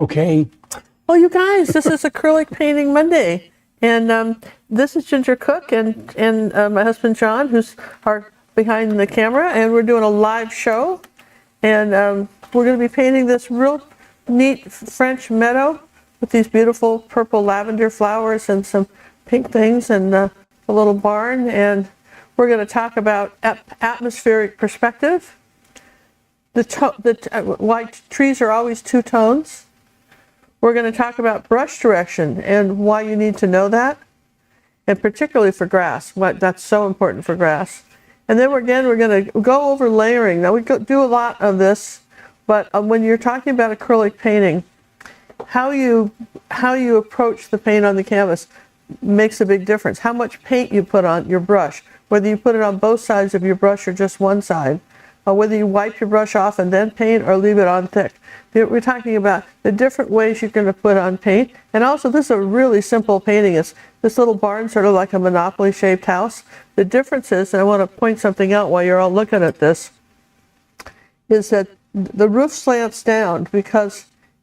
Okay. Well, you guys, this is Acrylic Painting Monday, and this is Ginger Cook and my husband John, who's behind the camera, and we're doing a live show, and we're going to be painting this real neat French meadow with these beautiful purple lavender flowers and some pink things and a little barn, and we're going to talk about atmospheric perspective. Why trees are always two tones. We're going to talk about brush direction and why you need to know that, and particularly for grass, that's so important for grass. And then we're going to go over layering. Now we do a lot of this, but when you're talking about acrylic painting, how you approach the paint on the canvas makes a big difference. How much paint you put on your brush, whether you put it on both sides of your brush or just one side, whether you wipe your brush off and then paint or leave it on thick. We're talking about the different ways you're going to put on paint. And also, this is a really simple painting. It's this little barn, sort of like a Monopoly-shaped house. The difference is, and I want to point something out while you're all looking at this, is that the roof slants down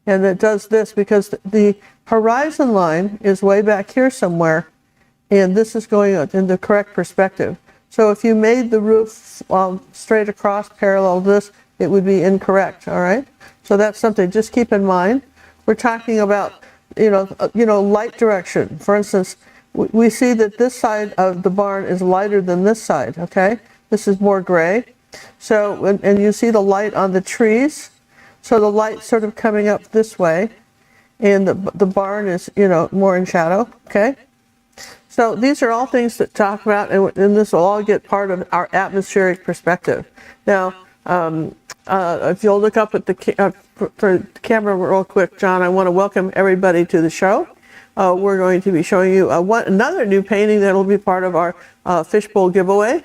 and it does this because the horizon line is way back here somewhere, and this is going in the correct perspective. So if you made the roof straight across parallel to this, it would be incorrect, all right? So that's something just keep in mind. We're talking about, light direction. For instance, we see that this side of the barn is lighter than this side, okay? This is more gray. So, and you see the light on the trees. So the light's sort of coming up this way, and the barn is, more in shadow, okay? So these are all things to talk about, and this will all get part of our atmospheric perspective. Now, if you'll look up at for the camera real quick, John, I want to welcome everybody to the show. We're going to be showing you another new painting that will be part of our fishbowl giveaway,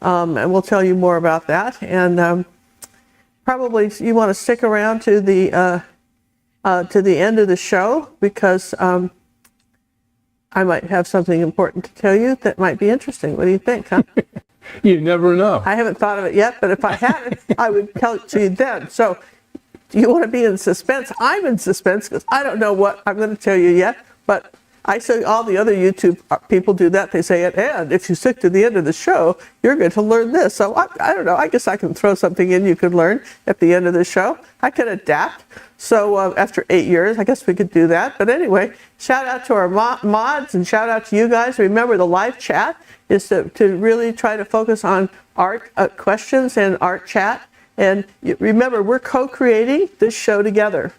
and we'll tell you more about that. And probably you want to stick around to the end of the show, because I might have something important to tell you that might be interesting. What do you think, huh? You never know. I haven't thought of it yet, but if I had it, I would tell it to you then. So do you want to be in suspense? I'm in suspense because I don't know what I'm going to tell you yet, but I see all the other YouTube people do that. They say, and if you stick to the end of the show, you're going to learn this. So I don't know. I guess I can throw something in you could learn at the end of the show. I can adapt. So after 8 years, I guess we could do that. But anyway, shout out to our mods and shout out to you guys. Remember, the live chat is to really try to focus on art questions and art chat. And remember, we're co-creating this show together.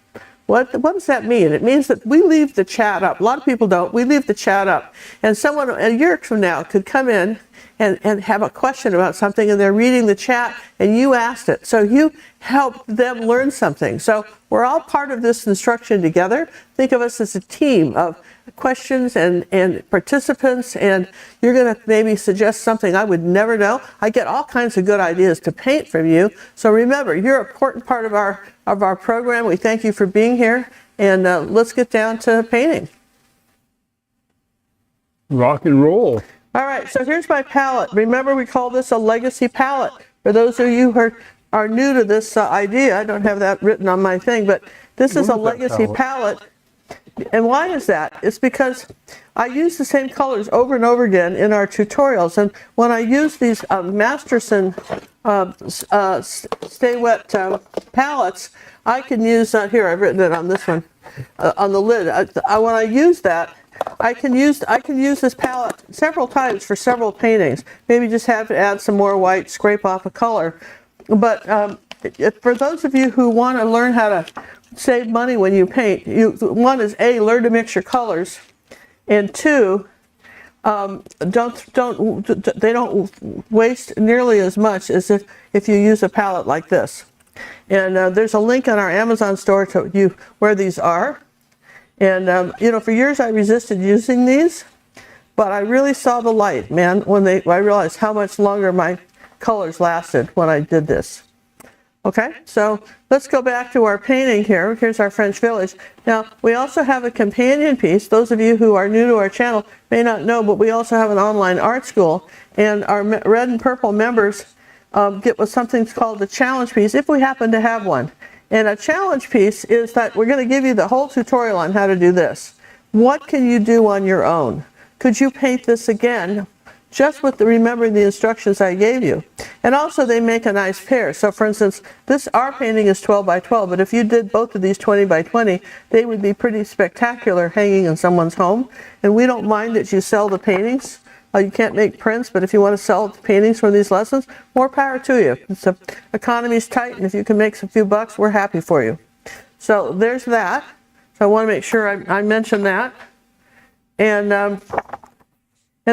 What does that mean? It means that we leave the chat up. A lot of people don't. We leave the chat up. And someone a year from now could come in and have a question about something, and they're reading the chat, and you asked it. So you helped them learn something. So we're all part of this instruction together. Think of us as a team of questions and participants, and you're going to maybe suggest something I would never know. I get all kinds of good ideas to paint from you. So remember, you're an important part of our program. We thank you for being here, and let's get down to painting. Rock and roll. All right, so here's my palette. Remember, we call this a legacy palette. For those of you who are new to this idea, I don't have that written on my thing, but this is a legacy palette. And why is that? It's because I use the same colors over and over again in our tutorials. And when I use these Masterson Stay Wet palettes, I can use, here I've written it on this one, on the lid. When I use that, I can use this palette several times for several paintings. Maybe just have to add some more white, scrape off a color. But for those of you who want to learn how to save money when you paint, one is A, learn to mix your colors, and two, they don't waste nearly as much as if you use a palette like this. And there's a link on our Amazon store to where these are. And for years I resisted using these, but I really saw the light, man, when I realized how much longer my colors lasted when I did this. Okay, so let's go back to our painting here. Here's our French village. Now, we also have a companion piece. Those of you who are new to our channel may not know, but we also have an online art school, and our red and purple members get with something called the challenge piece, if we happen to have one. And a challenge piece is that we're going to give you the whole tutorial on how to do this. What can you do on your own? Could you paint this again just with remembering the instructions I gave you? And also they make a nice pair. So for instance, our painting is 12 by 12, but if you did both of these 20 by 20, they would be pretty spectacular hanging in someone's home. And we don't mind that you sell the paintings. You can't make prints, but if you want to sell paintings from these lessons, more power to you. The economy's tight, and if you can make a few bucks, we're happy for you. So there's that. So I want to make sure I mention that. And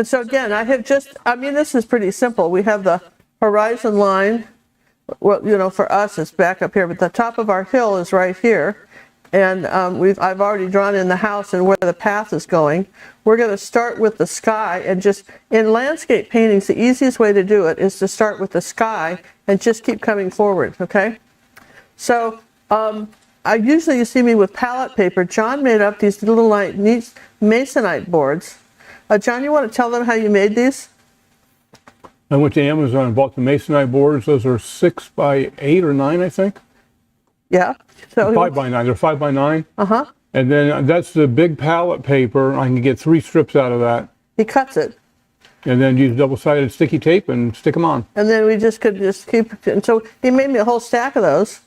so again, this is pretty simple. We have the horizon line. Well, for us, it's back up here, but the top of our hill is right here. And I've already drawn in the house and where the path is going. We're going to start with the sky, and just in landscape paintings, the easiest way to do it is to start with the sky and just keep coming forward, okay? So usually you see me with palette paper. John made up these little neat masonite boards. John, you want to tell them how you made these? I went to Amazon and bought the masonite boards. Those are 6 by 8 or 9, I think. Yeah. So 5 by 9. They're 5 by 9. Uh-huh. And then that's the big palette paper. I can get 3 strips out of that. He cuts it. And then use double-sided sticky tape and stick them on. And then we could keep, and so he made me a whole stack of those,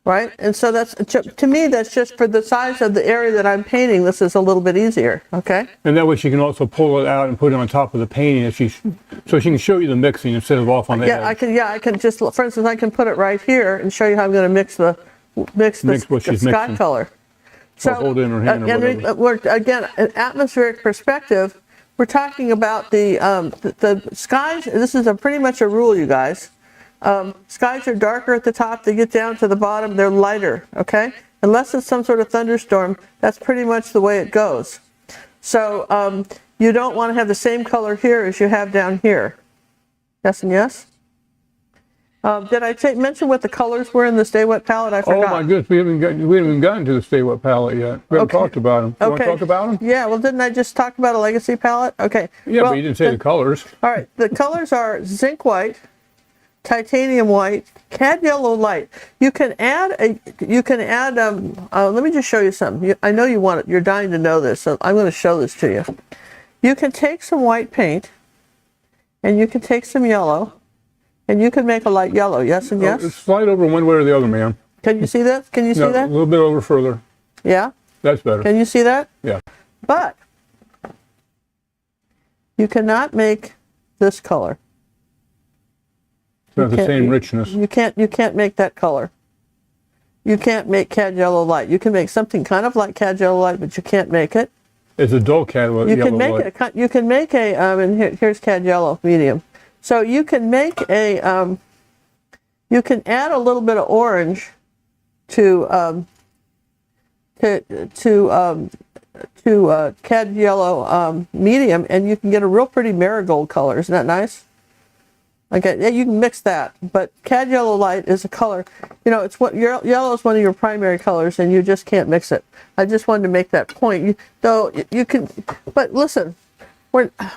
right? And so to me, that's just for the size of the area that I'm painting, this is a little bit easier, okay? And that way she can also pull it out and put it on top of the painting so she can show you the mixing instead of off on the edge. I can just, for instance, I can put it right here and show you how I'm going to mix the sky color. So hold it in her hand or whatever. Again, an atmospheric perspective, we're talking about the skies. This is pretty much a rule, you guys. Skies are darker at the top. They get down to the bottom, they're lighter, okay? Unless it's some sort of thunderstorm, that's pretty much the way it goes. So you don't want to have the same color here as you have down here. Yes and yes? Did I mention what the colors were in the Stay Wet palette? I forgot. Oh my goodness, we haven't even gotten to the Stay Wet palette yet. We haven't talked about them. You want to talk about them? Yeah, well, didn't I just talk about a legacy palette? Okay. Yeah, but you didn't say the colors. All right, the colors are zinc white, titanium white, cad yellow light. You can add let me just show you something. I know you want it. You're dying to know this, so I'm going to show this to you. You can take some white paint, and you can take some yellow, and you can make a light yellow. Yes and yes? Slide over one way or the other, ma'am. Can you see that? Can you see that? A little bit over further. Yeah? That's better. Can you see that? Yeah. But you cannot make this color. It's not the same richness. You can't make that color. You can't make cad yellow light. You can make something kind of like cad yellow light, but you can't make it. It's a dull cad yellow light. You can make and here's cad yellow medium. So you can make you can add a little bit of orange to cad yellow medium, and you can get a real pretty marigold color. Isn't that nice? Okay, yeah, you can mix that, but cad yellow light is a color. It's yellow is one of your primary colors, and you just can't mix it. I just wanted to make that point. You can, but listen.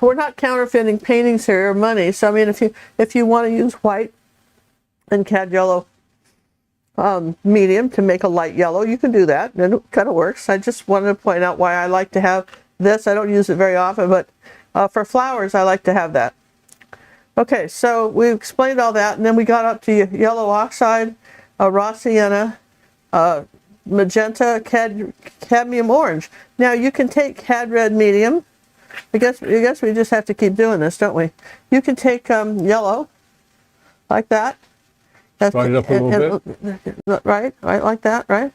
We're not counterfeiting paintings here or money. So I mean, if you want to use white and cad yellow medium to make a light yellow, you can do that. And it kind of works. I just wanted to point out why I like to have this. I don't use it very often, but for flowers, I like to have that. Okay, so we explained all that, and then we got up to yellow oxide, raw sienna, magenta, cadmium orange. Now you can take cad red medium. I guess we just have to keep doing this, don't we? You can take yellow, like that. Light it up a little bit. Right, like that, right?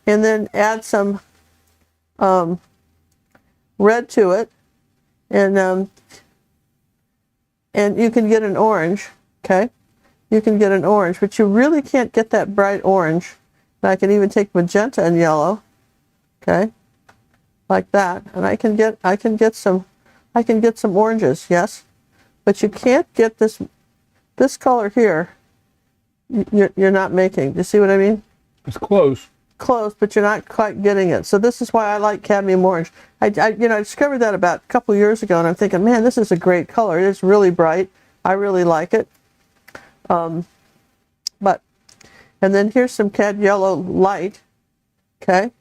And then add some red to it, and you can get an orange, okay? You can get an orange, but you really can't get that bright orange. And I can even take magenta and yellow, okay? Like that, and I can get some oranges, yes, but you can't get this color here. You're not making. Do you see what I mean? It's close, but you're not quite getting it. So this is why I like cadmium orange. I discovered that about a couple years ago, and I'm thinking, man, this is a great color. It's really bright. I really like it. But And then here's some cad yellow light, okay?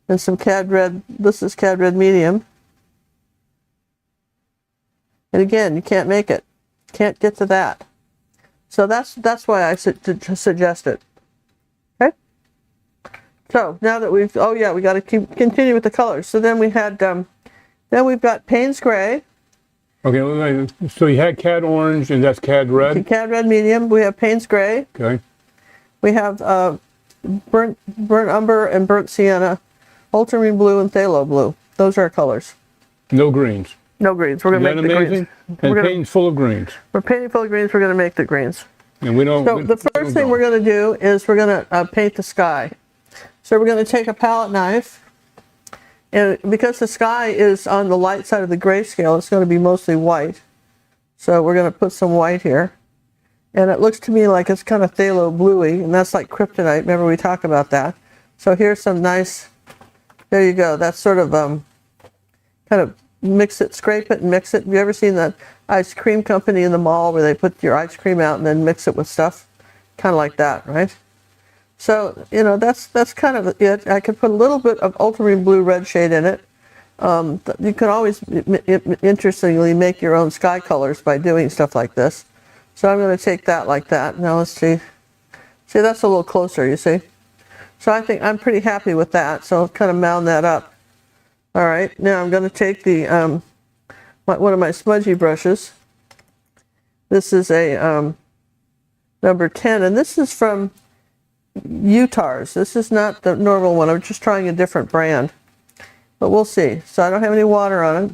And some cad red, this is cad red medium. And again, you can't make it. Can't get to that. So that's why I suggest it. Okay? So now that we've, oh yeah, we got to continue with the colors. So then we had, then we've got Payne's Gray. Okay, so you had cad orange, and that's cad red? Cad red medium. We have Payne's Gray. Okay. We have burnt umber and burnt sienna, ultramarine blue and phthalo blue. Those are our colors. No greens. No greens. We're going to make the greens. And paint's full of greens. We're painting full of greens. We're going to make the greens. And we don't. So the first thing we're going to do is we're going to paint the sky. So we're going to take a palette knife, and because the sky is on the light side of the grayscale, it's going to be mostly white. So we're going to put some white here. And it looks to me like it's kind of phthalo bluey, and that's like kryptonite. Remember we talked about that. So here's some nice, there you go. That's sort of kind of mix it, scrape it and mix it. Have you ever seen that ice cream company in the mall where they put your ice cream out and then mix it with stuff? Kind of like that, right? So, you know, that's kind of it. I could put a little bit of ultramarine blue red shade in it. You can always, interestingly, make your own sky colors by doing stuff like this. So I'm going to take that like that. Now let's see. See, that's a little closer, you see? So I think I'm pretty happy with that. So I'll kind of mound that up. All right, now I'm going to take the one of my smudgy brushes. This is a number 10, and this is from Utah's. This is not the normal one. I'm just trying a different brand, but we'll see. So I don't have any water on it.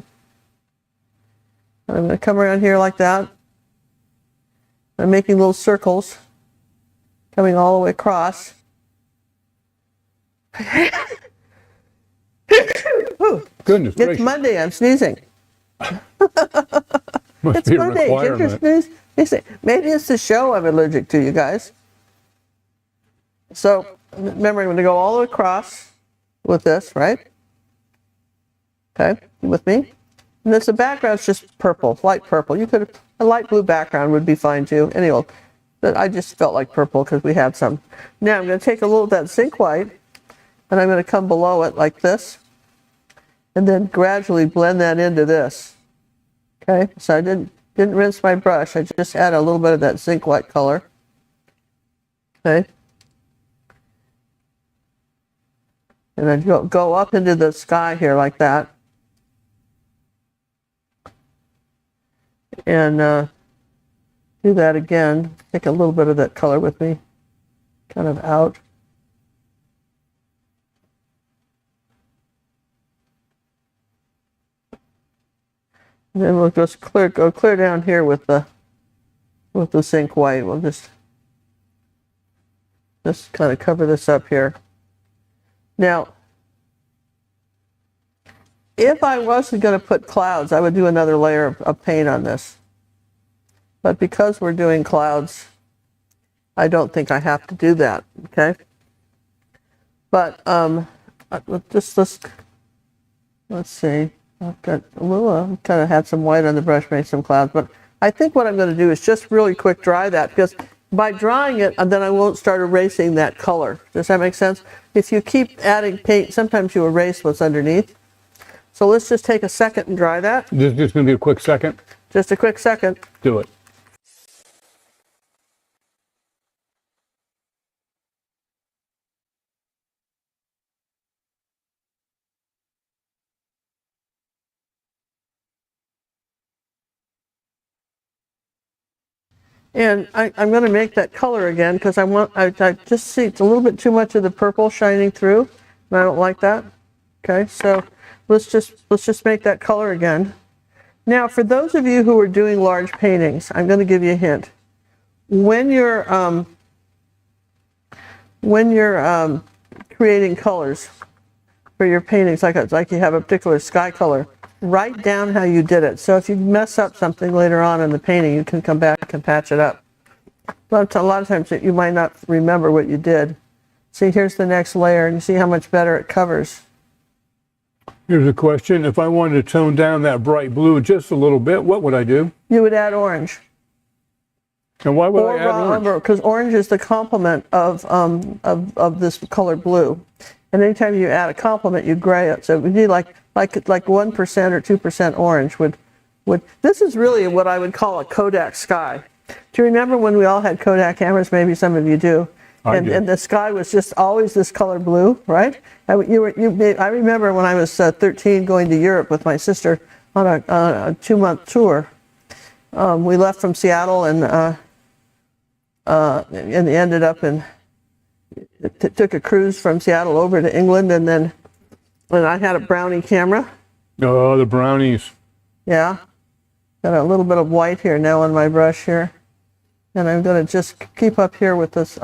I'm going to come around here like that. I'm making little circles coming all the way across. Goodness gracious. It's Monday, I'm sneezing. Must It's be a Monday. requirement. Maybe it's the show I'm allergic to, you guys. So remember, I'm going to go all the way across with this, right? Okay, you with me? And this, the background's just purple, light purple. You could, a light blue background would be fine too. Anyway, but I just felt like purple because we had some. Now I'm going to take a little of that zinc white, and I'm going to come below it like this, and then gradually blend that into this. Okay, so I didn't rinse my brush. I just add a little bit of that zinc white color. Okay. And then go up into the sky here like that. And do that again. Take a little bit of that color with me. Kind of out. And then we'll just go clear down here with the zinc white. We'll just kind of cover this up here. Now, if I wasn't going to put clouds, I would do another layer of paint on this. But because we're doing clouds, I don't think I have to do that, okay? But let's see. I've got a little, kind of had some white on the brush, made some clouds. But I think what I'm going to do is just really quick dry that, because by drying it, then I won't start erasing that color. Does that make sense? If you keep adding paint, sometimes you erase what's underneath. So let's just take a second and dry that. This is just going to be a quick second? Just a quick second. Do it. And I'm going to make that color again because I just see it's a little bit too much of the purple shining through, and I don't like that. Okay, so let's just make that color again. Now, for those of you who are doing large paintings, I'm going to give you a hint. When you're creating colors for your paintings, like you have a particular sky color, write down how you did it. So if you mess up something later on in the painting, you can come back and patch it up. But a lot of times you might not remember what you did. See, here's the next layer, and you see how much better it covers. Here's a question. If I wanted to tone down that bright blue just a little bit, what would I do? You would add orange. And why would or I add raw orange? umber, because orange is the complement of this color blue. And anytime you add a complement, you gray it. So we need like 1% or 2% orange would. This is really what I would call a Kodak sky. Do you remember when we all had Kodak cameras? Maybe some of you do. I do. And the sky was just always this color blue, right? I remember when I was 13 going to Europe with my sister on a 2-month tour. We left from Seattle and ended up took a cruise from Seattle over to England, and I had a Brownie camera. Oh, the brownies. Yeah. Got a little bit of white here now on my brush here. And I'm going to just keep up here with this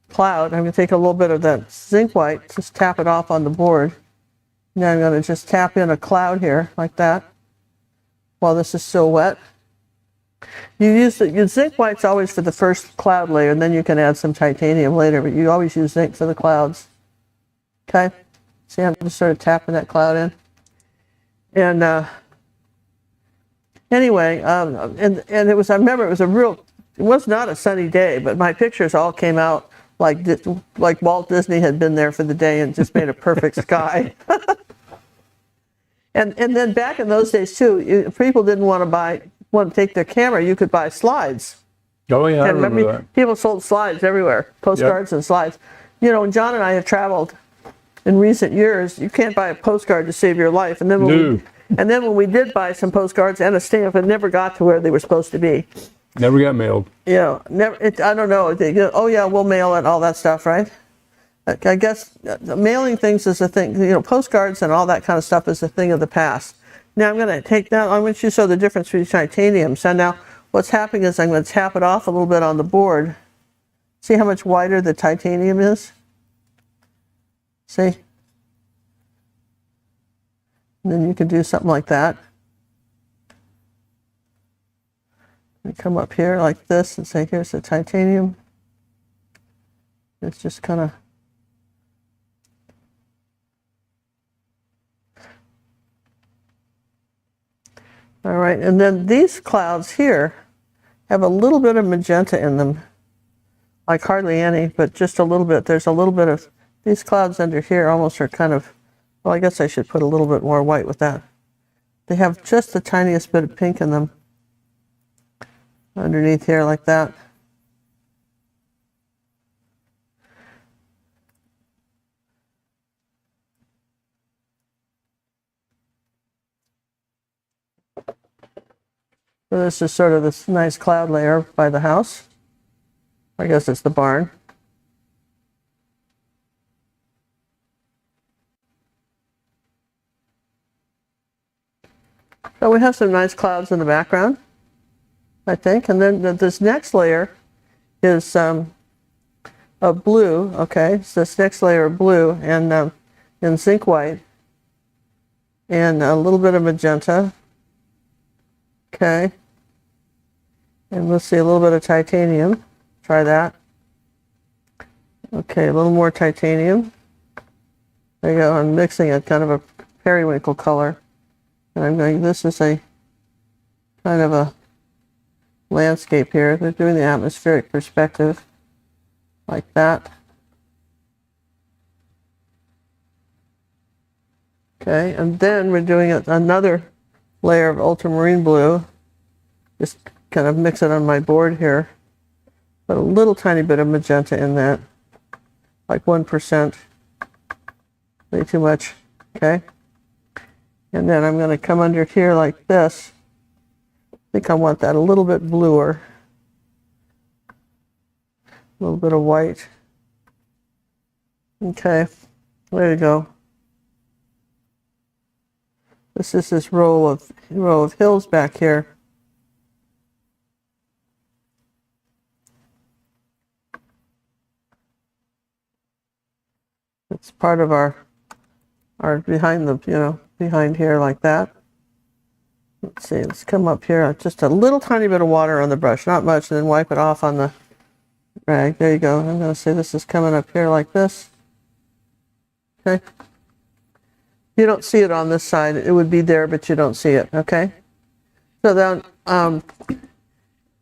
cloud. I'm going to take a little bit of that zinc white, just tap it off on the board. Now I'm going to just tap in a cloud here, like that, while this is still wet. Your zinc white's always for the first cloud layer, and then you can add some titanium later, but you always use zinc for the clouds. Okay? See, I'm just sort of tapping that cloud in. And anyway, and it was, I remember it was not a sunny day, but my pictures all came out like Walt Disney had been there for the day and just made a perfect sky. And then back in those days too, people didn't want to take their camera. You could buy slides. Oh yeah, I And remember that. people sold slides everywhere, postcards Yep. and slides. You know, John and I have traveled in recent years. You can't buy a postcard to save your life. And then when we did buy some postcards and a stamp, it never got to where they were supposed to be. Never got mailed. You know, I don't know. Oh yeah, we'll mail it, all that stuff, right? I guess mailing things is a thing. You know, postcards and all that kind of stuff is a thing of the past. Now I'm going to take that. I want you to show the difference between titanium. So now what's happening is I'm going to tap it off a little bit on the board. See how much whiter the titanium is? See? And then you can do something like that. And come up here like this and say, here's the titanium. It's just kind of... All right, and then these clouds here have a little bit of magenta in them, like hardly any, but just a little bit. There's a little bit of, these clouds under here almost are kind of, well, I guess I should put a little bit more white with that. They have just the tiniest bit of pink in them underneath here like that. So this is sort of this nice cloud layer by the house. I guess it's the barn. So we have some nice clouds in the background, I think. And then this next layer is of blue, okay? So this next layer of blue and zinc white and a little bit of magenta, okay? And let's see, a little bit of titanium. Try that. Okay, a little more titanium. There you go. I'm mixing it, kind of a periwinkle color. And I'm going, this is a kind of a landscape here. They're doing the atmospheric perspective like that. Okay, and then we're doing another layer of ultramarine blue. Just kind of mix it on my board here. Put a little tiny bit of magenta in that, like 1%. Way too much, okay? And then I'm going to come under here like this. I think I want that a little bit bluer. A little bit of white. Okay, there you go. This is this row of hills back here. It's part of our behind the, behind here like that. Let's see, let's come up here. Just a little tiny bit of water on the brush, not much, and then wipe it off on the rag. There you go. I'm going to say this is coming up here like this. Okay. You don't see it on this side. It would be there, but you don't see it. Okay. So then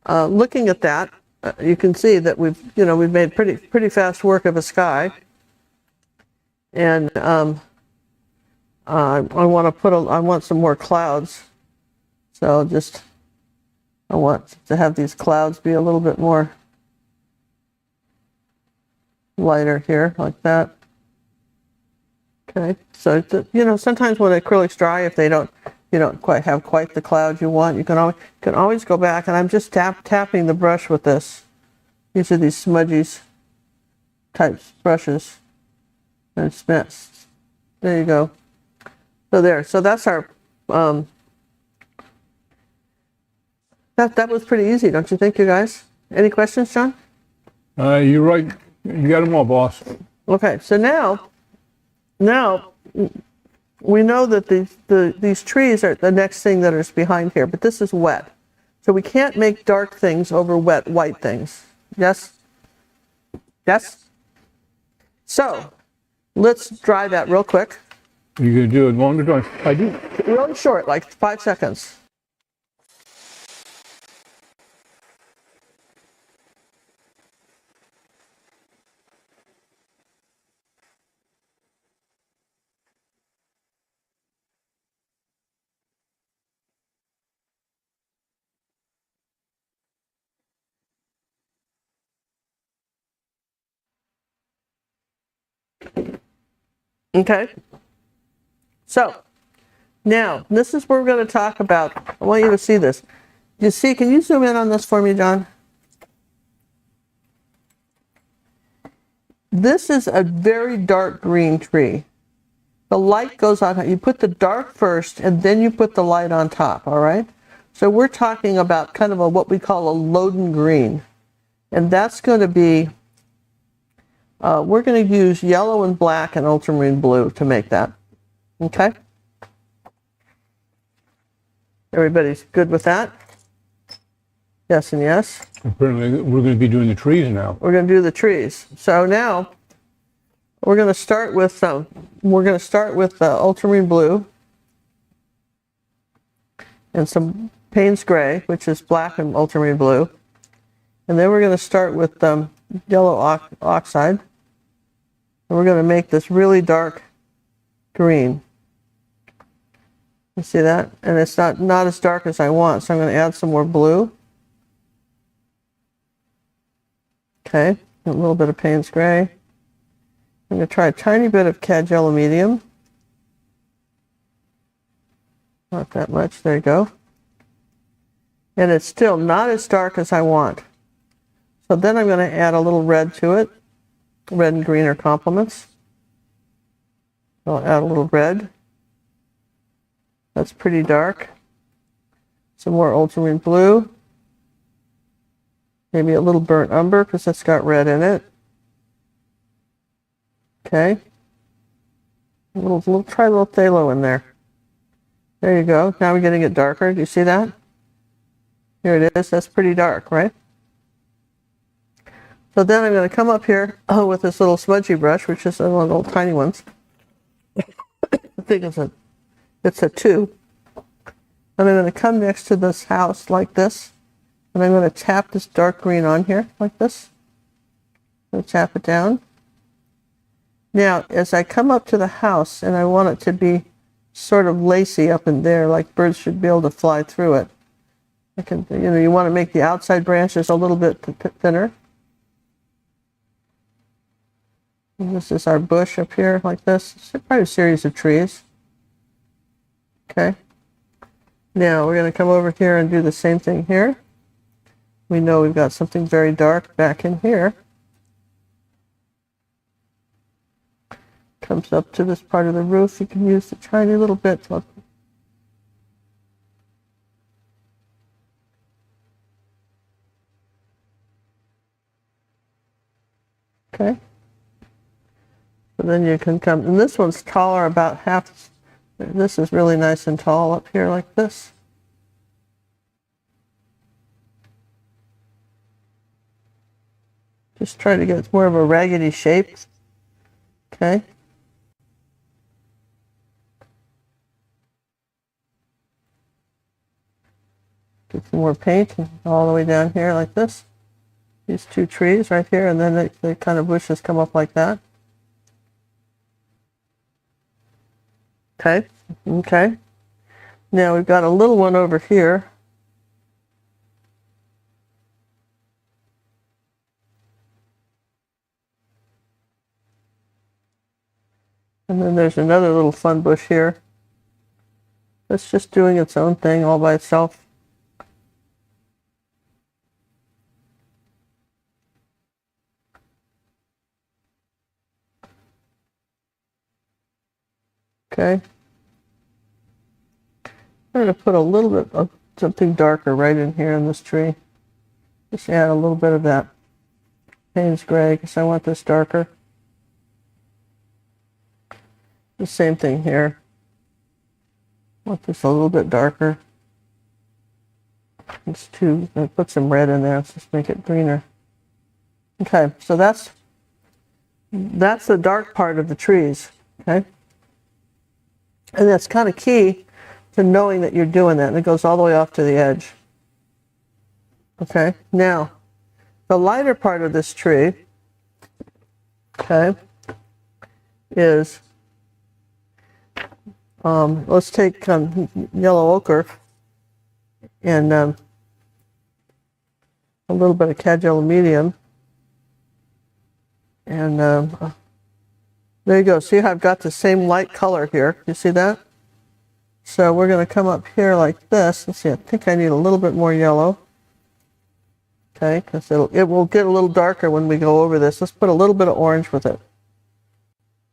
looking at that, you can see that we've made pretty fast work of a sky, and I want some more clouds, so I want to have these clouds be a little bit more lighter here, like that. Okay, so sometimes when acrylic's dry, if you don't quite have the cloud you want, you can always go back, and I'm just tapping the brush with this. These are these smudgies type brushes, and it's there you go. So that's our that was pretty easy, don't you think, you guys? Any questions, John? You're right. You got them all, boss. Okay, so now we know that these trees are the next thing that is behind here, but this is wet. So we can't make dark things over wet white things. Yes? Yes? So let's dry that real quick. You're going to do it longer dry? I do. Really short, like 5 seconds. Okay. So now this is where we're going to talk about. I want you to see this. You see, can you zoom in on this for me, John? This is a very dark green tree. The light goes on. You put the dark first, and then you put the light on top, all right? So we're talking about kind of what we call a Loden green. And that's going to be, we're going to use yellow and black and ultramarine blue to make that. Okay? Everybody's good with that? Yes and yes. Apparently, we're going to be doing the trees now. We're going to do the trees. So now we're going to start with ultramarine blue and some Payne's gray, which is black and ultramarine blue, and then we're going to start with yellow oxide, and we're going to make this really dark green. You see that? And it's not as dark as I want, so I'm going to add some more blue. Okay, a little bit of Payne's gray. I'm going to try a tiny bit of cad yellow medium. Not that much, there you go. And it's still not as dark as I want. So then I'm going to add a little red to it. Red and green are complements. I'll add a little red. That's pretty dark. Some more ultramarine blue. Maybe a little burnt umber because it's got red in it. Okay. Try a little phthalo in there. There you go. Now we're getting it darker. Do you see that? Here it is. That's pretty dark, right? So then I'm going to come up here with this little smudgy brush, which is one of the little tiny ones. I think it's a 2. And I'm going to come next to this house like this. And I'm going to tap this dark green on here like this. I'm going to tap it down. Now, as I come up to the house, and I want it to be sort of lacy up in there, like birds should be able to fly through it. You want to make the outside branches a little bit thinner. And this is our bush up here, like this. It's probably a series of trees. Okay. Now we're going to come over here and do the same thing here. We know we've got something very dark back in here. Comes up to this part of the roof. You can use the tiny little bit. Look. Okay. So then you can come, and this one's taller, about half. This is really nice and tall up here like this. Just try to get more of a raggedy shape. Okay. Get some more paint all the way down here like this. These two trees right here, and then the kind of bushes come up like that. Okay, okay. Now we've got a little one over here. And then there's another little fun bush here. It's just doing its own thing all by itself. Okay. I'm going to put a little bit of something darker right in here in this tree. Just add a little bit of that Payne's gray because I want this darker. The same thing here. I want this a little bit darker. It's too, I put some red in there. Let's just make it greener. Okay, so that's the dark part of the trees. Okay. And that's kind of key to knowing that you're doing that. And it goes all the way off to the edge. Okay, now, the lighter part of this tree, okay, is, let's take yellow ochre and a little bit of cad yellow medium. And there you go. See how I've got the same light color here? You see that? So we're going to come up here like this. Let's see, I think I need a little bit more yellow. Okay, because it will get a little darker when we go over this. Let's put a little bit of orange with it.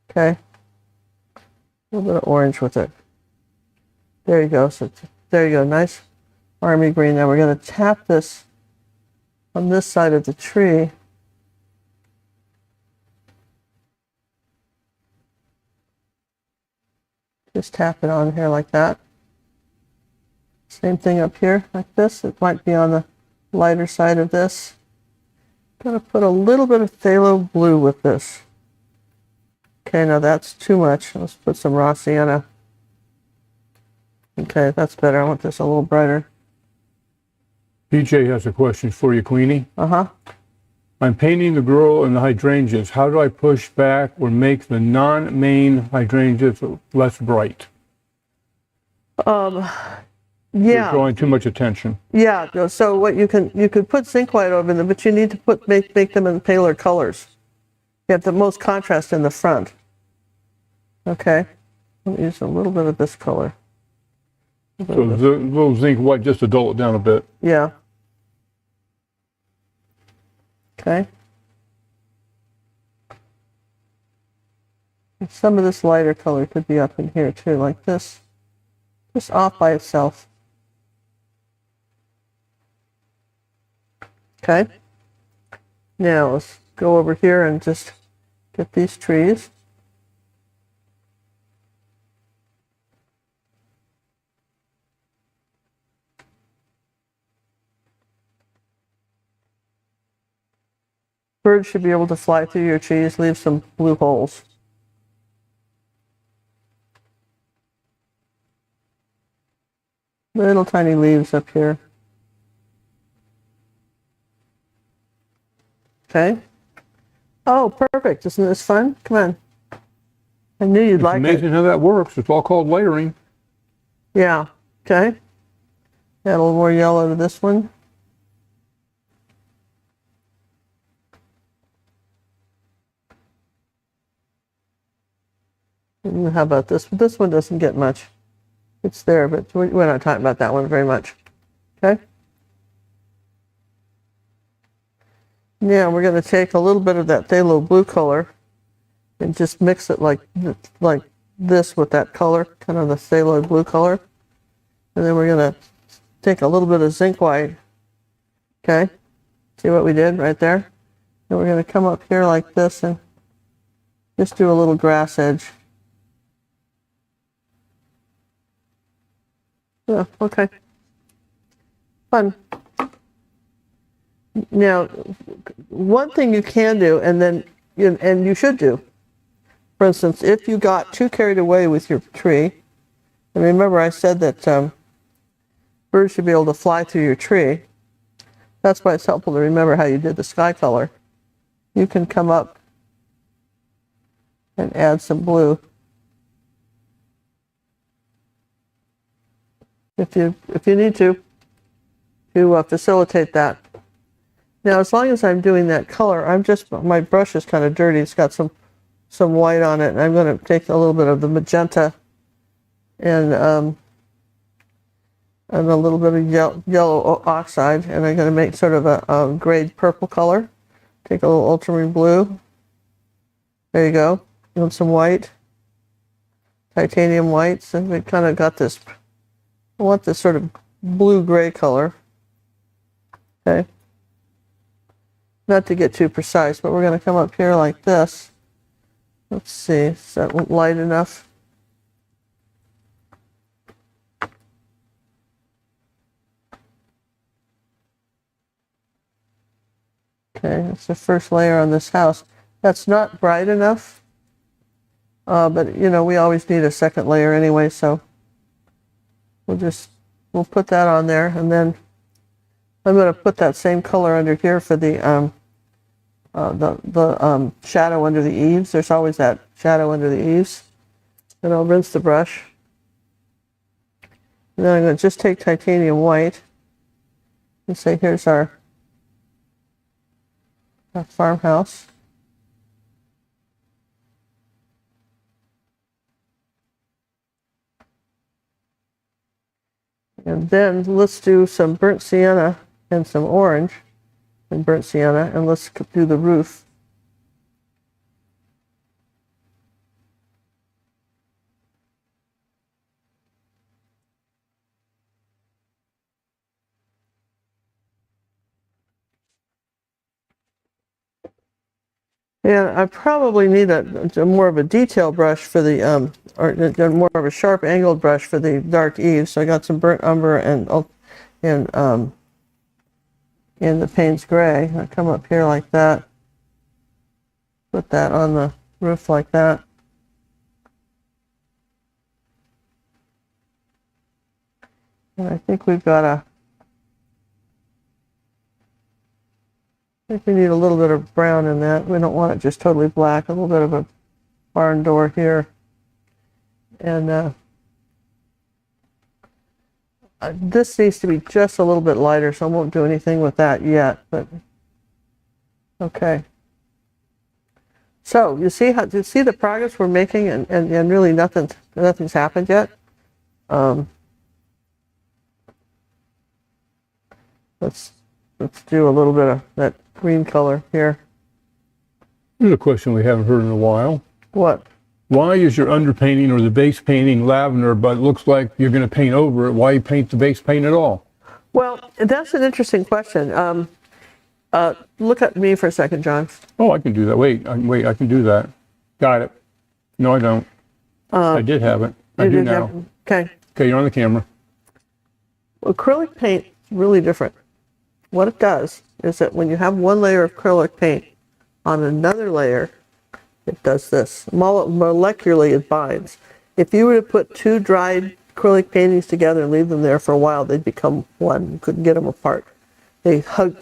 Okay. A little bit of orange with it. There you go. So there you go. Nice army green. Now we're going to tap this on this side of the tree. Just tap it on here like that. Same thing up here like this. It might be on the lighter side of this. I'm going to put a little bit of phthalo blue with this. Okay, now that's too much. Let's put some raw sienna. Okay, that's better. I want this a little brighter. PJ has a question for you, Queenie. Uh-huh. I'm painting the girl and the hydrangeas. How do I push back or make the non-main hydrangeas less bright? Yeah. Drawing too much attention. Yeah. So what you could put zinc white over them, but you need to make them in paler colors. You have the most contrast in the front. Okay. Let me use a little bit of this color. So the little zinc white just to dull it down a bit. Yeah. Okay. And some of this lighter color could be up in here too, like this. Just off by itself. Okay. Now let's go over here and just get these trees. Birds should be able to fly through your trees, leave some blue holes. Little tiny leaves up here. Okay. Oh, perfect. Isn't this fun? Come on. I knew you'd like it. It's amazing how that works. It's all called layering. Yeah. Okay. Add a little more yellow to this one. And how about this? This one doesn't get much. It's there, but we're not talking about that one very much. Okay. Now we're going to take a little bit of that phthalo blue color and just mix it like this with that color, kind of the phthalo blue color. And then we're going to take a little bit of zinc white. Okay. See what we did right there? And we're going to come up here like this and just do a little grass edge. Yeah, okay. Fun. Now, one thing you can do, and you should do, for instance, if you got too carried away with your tree, and remember I said that birds should be able to fly through your tree. That's why it's helpful to remember how you did the sky color. You can come up and add some blue. If you need to facilitate that. Now, as long as I'm doing that color, my brush is kind of dirty. It's got some white on it, and I'm going to take a little bit of the magenta and a little bit of yellow oxide, and I'm going to make sort of a grayed purple color. Take a little ultramarine blue. There you go. And some white, titanium white. So we kind of got this. I want this sort of blue-gray color. Okay. Not to get too precise, but we're going to come up here like this. Let's see, is that light enough? Okay, that's the first layer on this house. That's not bright enough, but you know, we always need a second layer anyway, so we'll put that on there, and then I'm going to put that same color under here for the shadow under the eaves. There's always that shadow under the eaves. And I'll rinse the brush. And then I'm going to just take titanium white and say, here's our farmhouse. And then let's do some burnt sienna and some orange and burnt sienna, and let's do the roof. And I probably need a more of a detail brush for the, or more of a sharp angled brush for the dark eaves. So I got some burnt umber and the Payne's Gray. I come up here like that. Put that on the roof like that. And I think we've got I think we need a little bit of brown in that. We don't want it just totally black. A little bit of a barn door here. And this needs to be just a little bit lighter, so I won't do anything with that yet. But okay. So you see the progress we're making, and really nothing's happened yet. Let's do a little bit of that green color here. Here's a question we haven't heard in a while. What? Why is your underpainting or the base painting lavender, but it looks like you're going to paint over it? Why paint the base paint at all? Well, that's an interesting question. Look at me for a second, John. Oh, I can do that. Wait, I can do that. Got it. No, I don't. I did have it. I do now. Okay. Okay, you're on the camera. Acrylic paint is really different. What it does is that when you have one layer of acrylic paint on another layer, it does this. Molecularly, it binds. If you were to put two dried acrylic paintings together and leave them there for a while, they'd become one. You couldn't get them apart. They hug.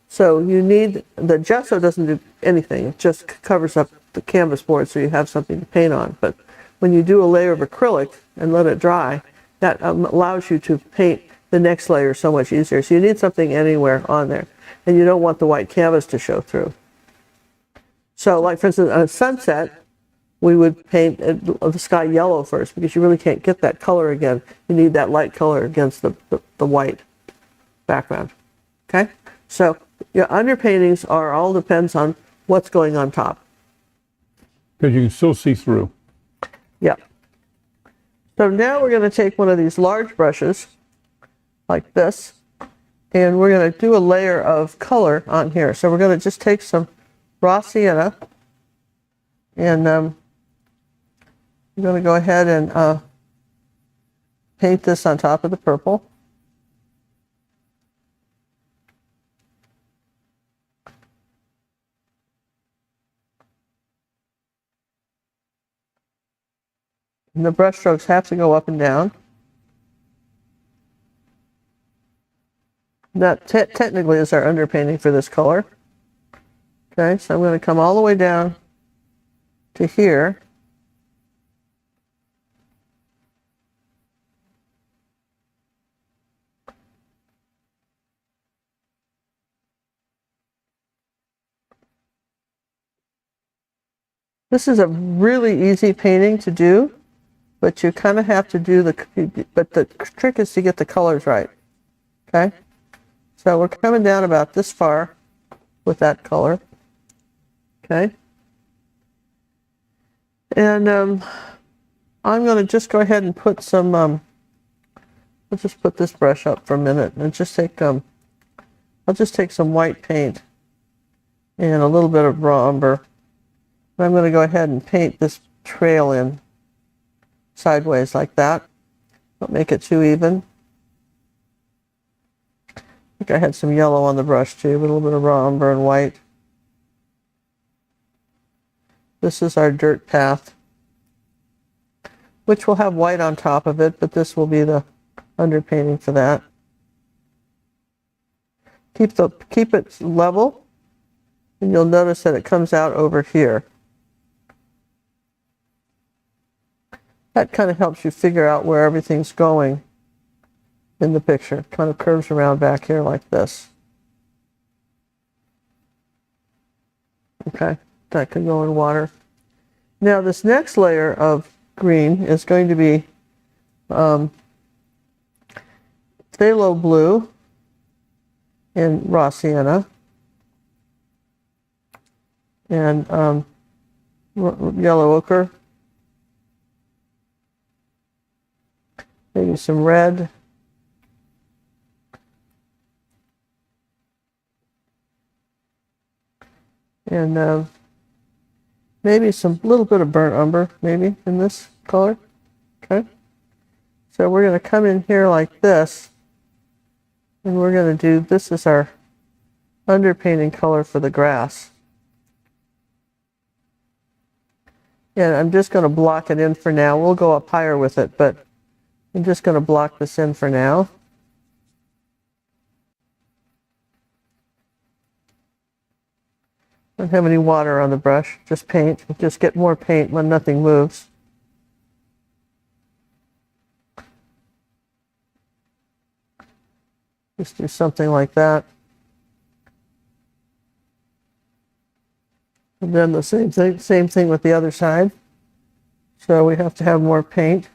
So you need, the gesso doesn't do anything. It just covers up the canvas board so you have something to paint on. But when you do a layer of acrylic and let it dry, that allows you to paint the next layer so much easier. So you need something anywhere on there. And you don't want the white canvas to show through. So like for instance, on a sunset, we would paint the sky yellow first because you really can't get that color again. You need that light color against the white background. Okay? So your underpaintings all depends on what's going on top. Because you can still see through. Yeah. So now we're going to take one of these large brushes like this, and we're going to do a layer of color on here. So we're going to just take some raw sienna, and I'm going to go ahead and paint this on top of the purple. And the brush strokes have to go up and down. That technically is our underpainting for this color. Okay, so I'm going to come all the way down to here. This is a really easy painting to do, but you kind of have to do but the trick is to get the colors right. Okay, so we're coming down about this far with that color. Okay, and I'm going to just go ahead and put some. Let's just put this brush up for a minute and just take. I'll just take some white paint and a little bit of raw umber. I'm going to go ahead and paint this trail in sideways like that. Don't make it too even. I think I had some yellow on the brush too, a little bit of raw umber and white. This is our dirt path, which will have white on top of it, but this will be the underpainting for that. Keep it level, and you'll notice that it comes out over here. That kind of helps you figure out where everything's going in the picture. It kind of curves around back here like this. Okay, that could go in water. Now this next layer of green is going to be phthalo blue and raw sienna and yellow ochre. Maybe some red. And maybe some little bit of burnt umber, maybe in this color. Okay. So we're going to come in here like this, and we're going to do, this is our underpainting color for the grass. And I'm just going to block it in for now. We'll go up higher with it, but I'm just going to block this in for now. Don't have any water on the brush, just paint. Just get more paint when nothing moves. Just do something like that. And then the same thing with the other side. So we have to have more paint.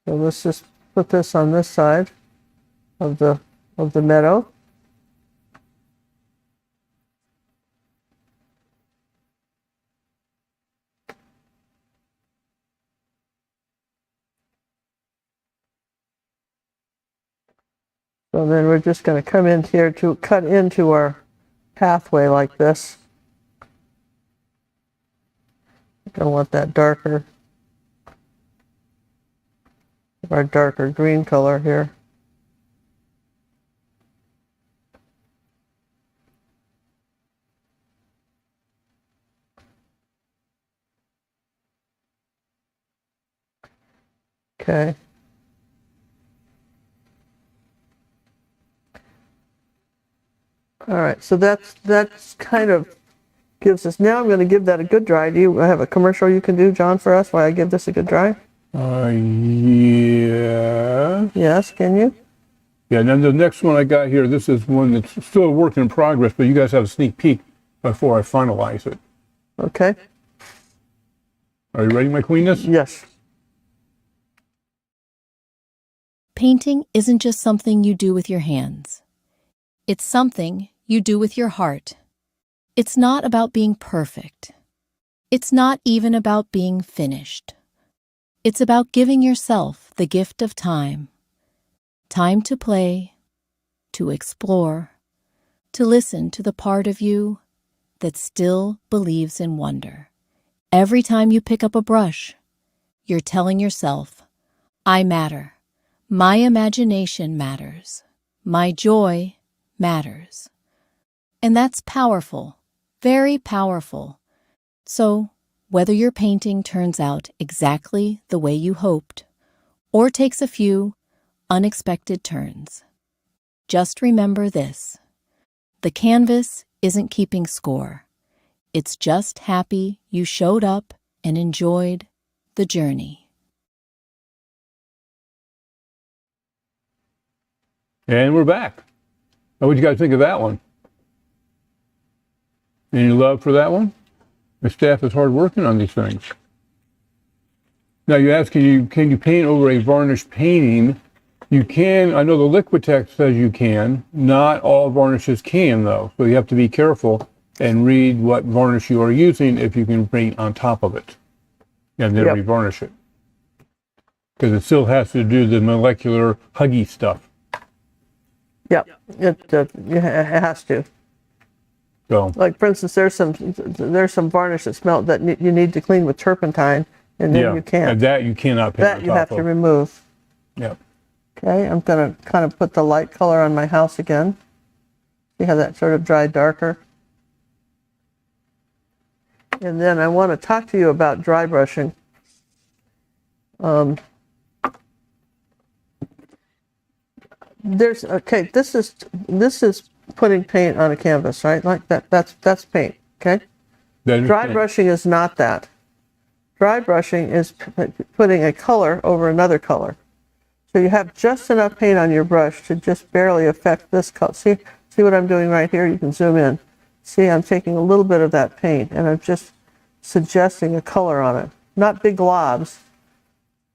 So let's just put this on this side of the meadow. So then we're just going to come in here to cut into our pathway like this. I want that darker, our darker green color here. Okay. All right, so that's kind of gives us, now I'm going to give that a good dry. Do you have a commercial you can do, John, for us while I give this a good dry? Yeah. Yes, can you? Yeah, and then the next one I got here, this is one that's still a work in progress, but you guys have a sneak peek before I finalize it. Okay. Are you ready, my queenness? Yes. Painting isn't just something you do with your hands. It's something you do with your heart. It's not about being perfect. It's not even about being finished. It's about giving yourself the gift of time. Time to play, to explore, to listen to the part of you that still believes in wonder. Every time you pick up a brush, you're telling yourself, I matter. My imagination matters. My joy matters. And that's powerful, very powerful. So, whether your painting turns out exactly the way you hoped, or takes a few unexpected turns. Just remember this: the canvas isn't keeping score. It's just happy you showed up and enjoyed the journey. And we're back. Now, what do you guys think of that one? Any love for that one? The staff is hard working on these things. Now you ask, can you paint over a varnish painting? You can. I know the Liquitex says you can. Not all varnishes can, though. So you have to be careful and read what varnish you are using if you can paint on top of it and then revarnish it. Because it still has to do the molecular huggy stuff. Yep, it has to. So, like for instance, there's some varnish that you need to clean with turpentine, and then you can't. And that you cannot paint That on you top have of. to remove. Yep. Okay, I'm gonna kind of put the light color on my house again. See how that sort of dried darker. And then I want to talk to you about dry brushing. This is putting paint on a canvas, right? Like that. That's paint. Okay. Dry brushing is not that. Dry brushing is putting a color over another color. So you have just enough paint on your brush to just barely affect this color. See what I'm doing right here? You can zoom in. See, I'm taking a little bit of that paint and I'm just suggesting a color on it. Not big globs.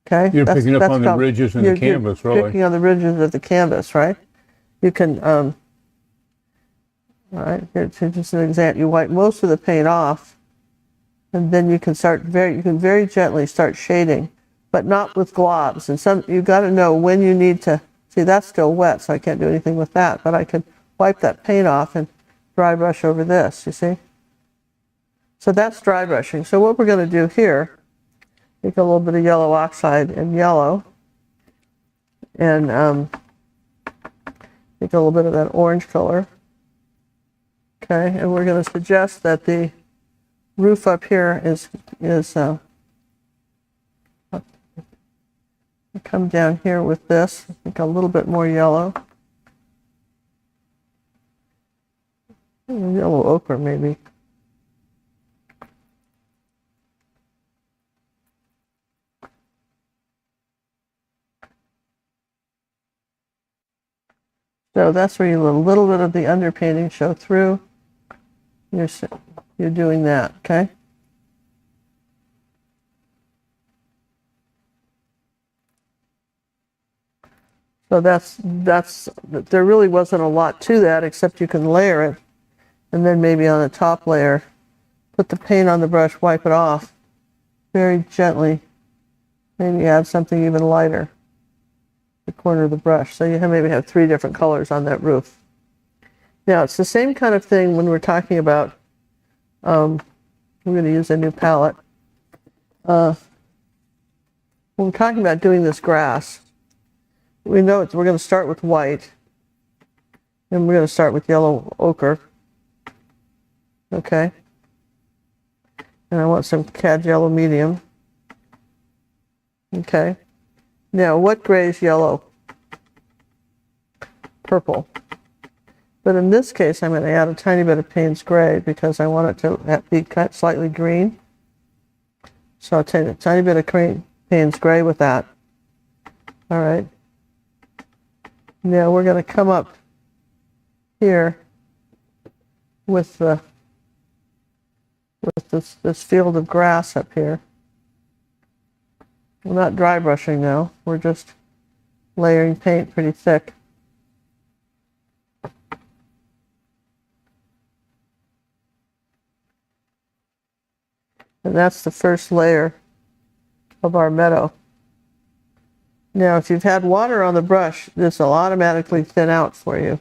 Okay? You're picking up on the ridges in the canvas, really. Picking on the ridges of the canvas, right? You can, all right, here's just an example. You wipe most of the paint off, and then you can very gently start shading, but not with globs. And you got to know when you need to. See, that's still wet, so I can't do anything with that. But I could wipe that paint off and dry brush over this. You see? So that's dry brushing. So what we're going to do here, take a little bit of yellow oxide and yellow, and take a little bit of that orange color. Okay, and we're going to suggest that the roof up here is come down here with this. I think a little bit more yellow. Yellow ochre, maybe. So that's where you let a little bit of the underpainting show through. You're doing that, okay? So there really wasn't a lot to that, except you can layer it, and then maybe on the top layer, put the paint on the brush, wipe it off very gently, maybe add something even lighter. The corner of the brush. So you maybe have 3 different colors on that roof. Now it's the same kind of thing when we're talking about, we're going to use a new palette. When we're talking about doing this grass, we know we're going to start with white, and we're going to start with yellow ochre. Okay. And I want some cad yellow medium. Okay. Now, what gray is yellow? Purple. But in this case, I'm going to add a tiny bit of Payne's gray because I want it to be slightly green. So I'll take a tiny bit of Payne's gray with that. All right. Now we're going to come up here with this field of grass up here. We're not dry brushing now. We're just layering paint pretty thick. And that's the first layer of our meadow. Now, if you've had water on the brush, this will automatically thin out for you.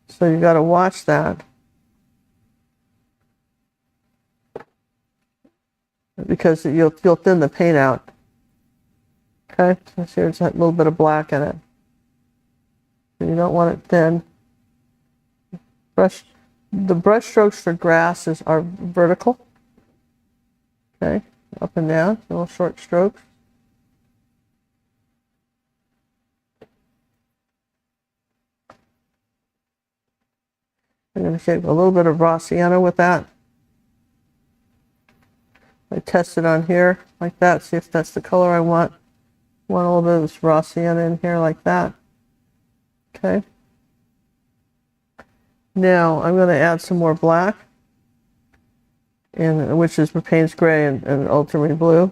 So you've got to watch that. Because you'll thin the paint out. Okay, so here's that little bit of black in it. So you don't want it thin. The brush strokes for grass are vertical. Okay, up and down, little short strokes. going to get a little bit of raw sienna with that. I test it on here like that, see if that's the color I want. Want a little bit of this raw sienna in here like that. Okay. Now I'm going to add some more black, and which is for Payne's Gray and Ultramarine Blue,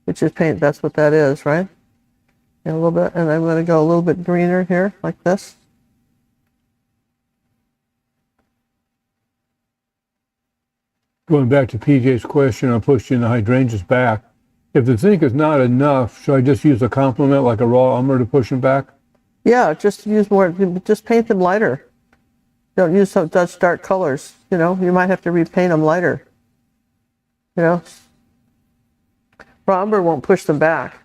which is paint. That's what that is, right? And a little bit, and I'm going to go a little bit greener here, like this. Going back to PJ's question on pushing the hydrangeas back, if the zinc is not enough, should I just use a complement like a raw umber to push them back? Yeah, just use more, just paint them lighter. Don't use such dark colors, you know, you might have to repaint them lighter. You know, raw umber won't push them back,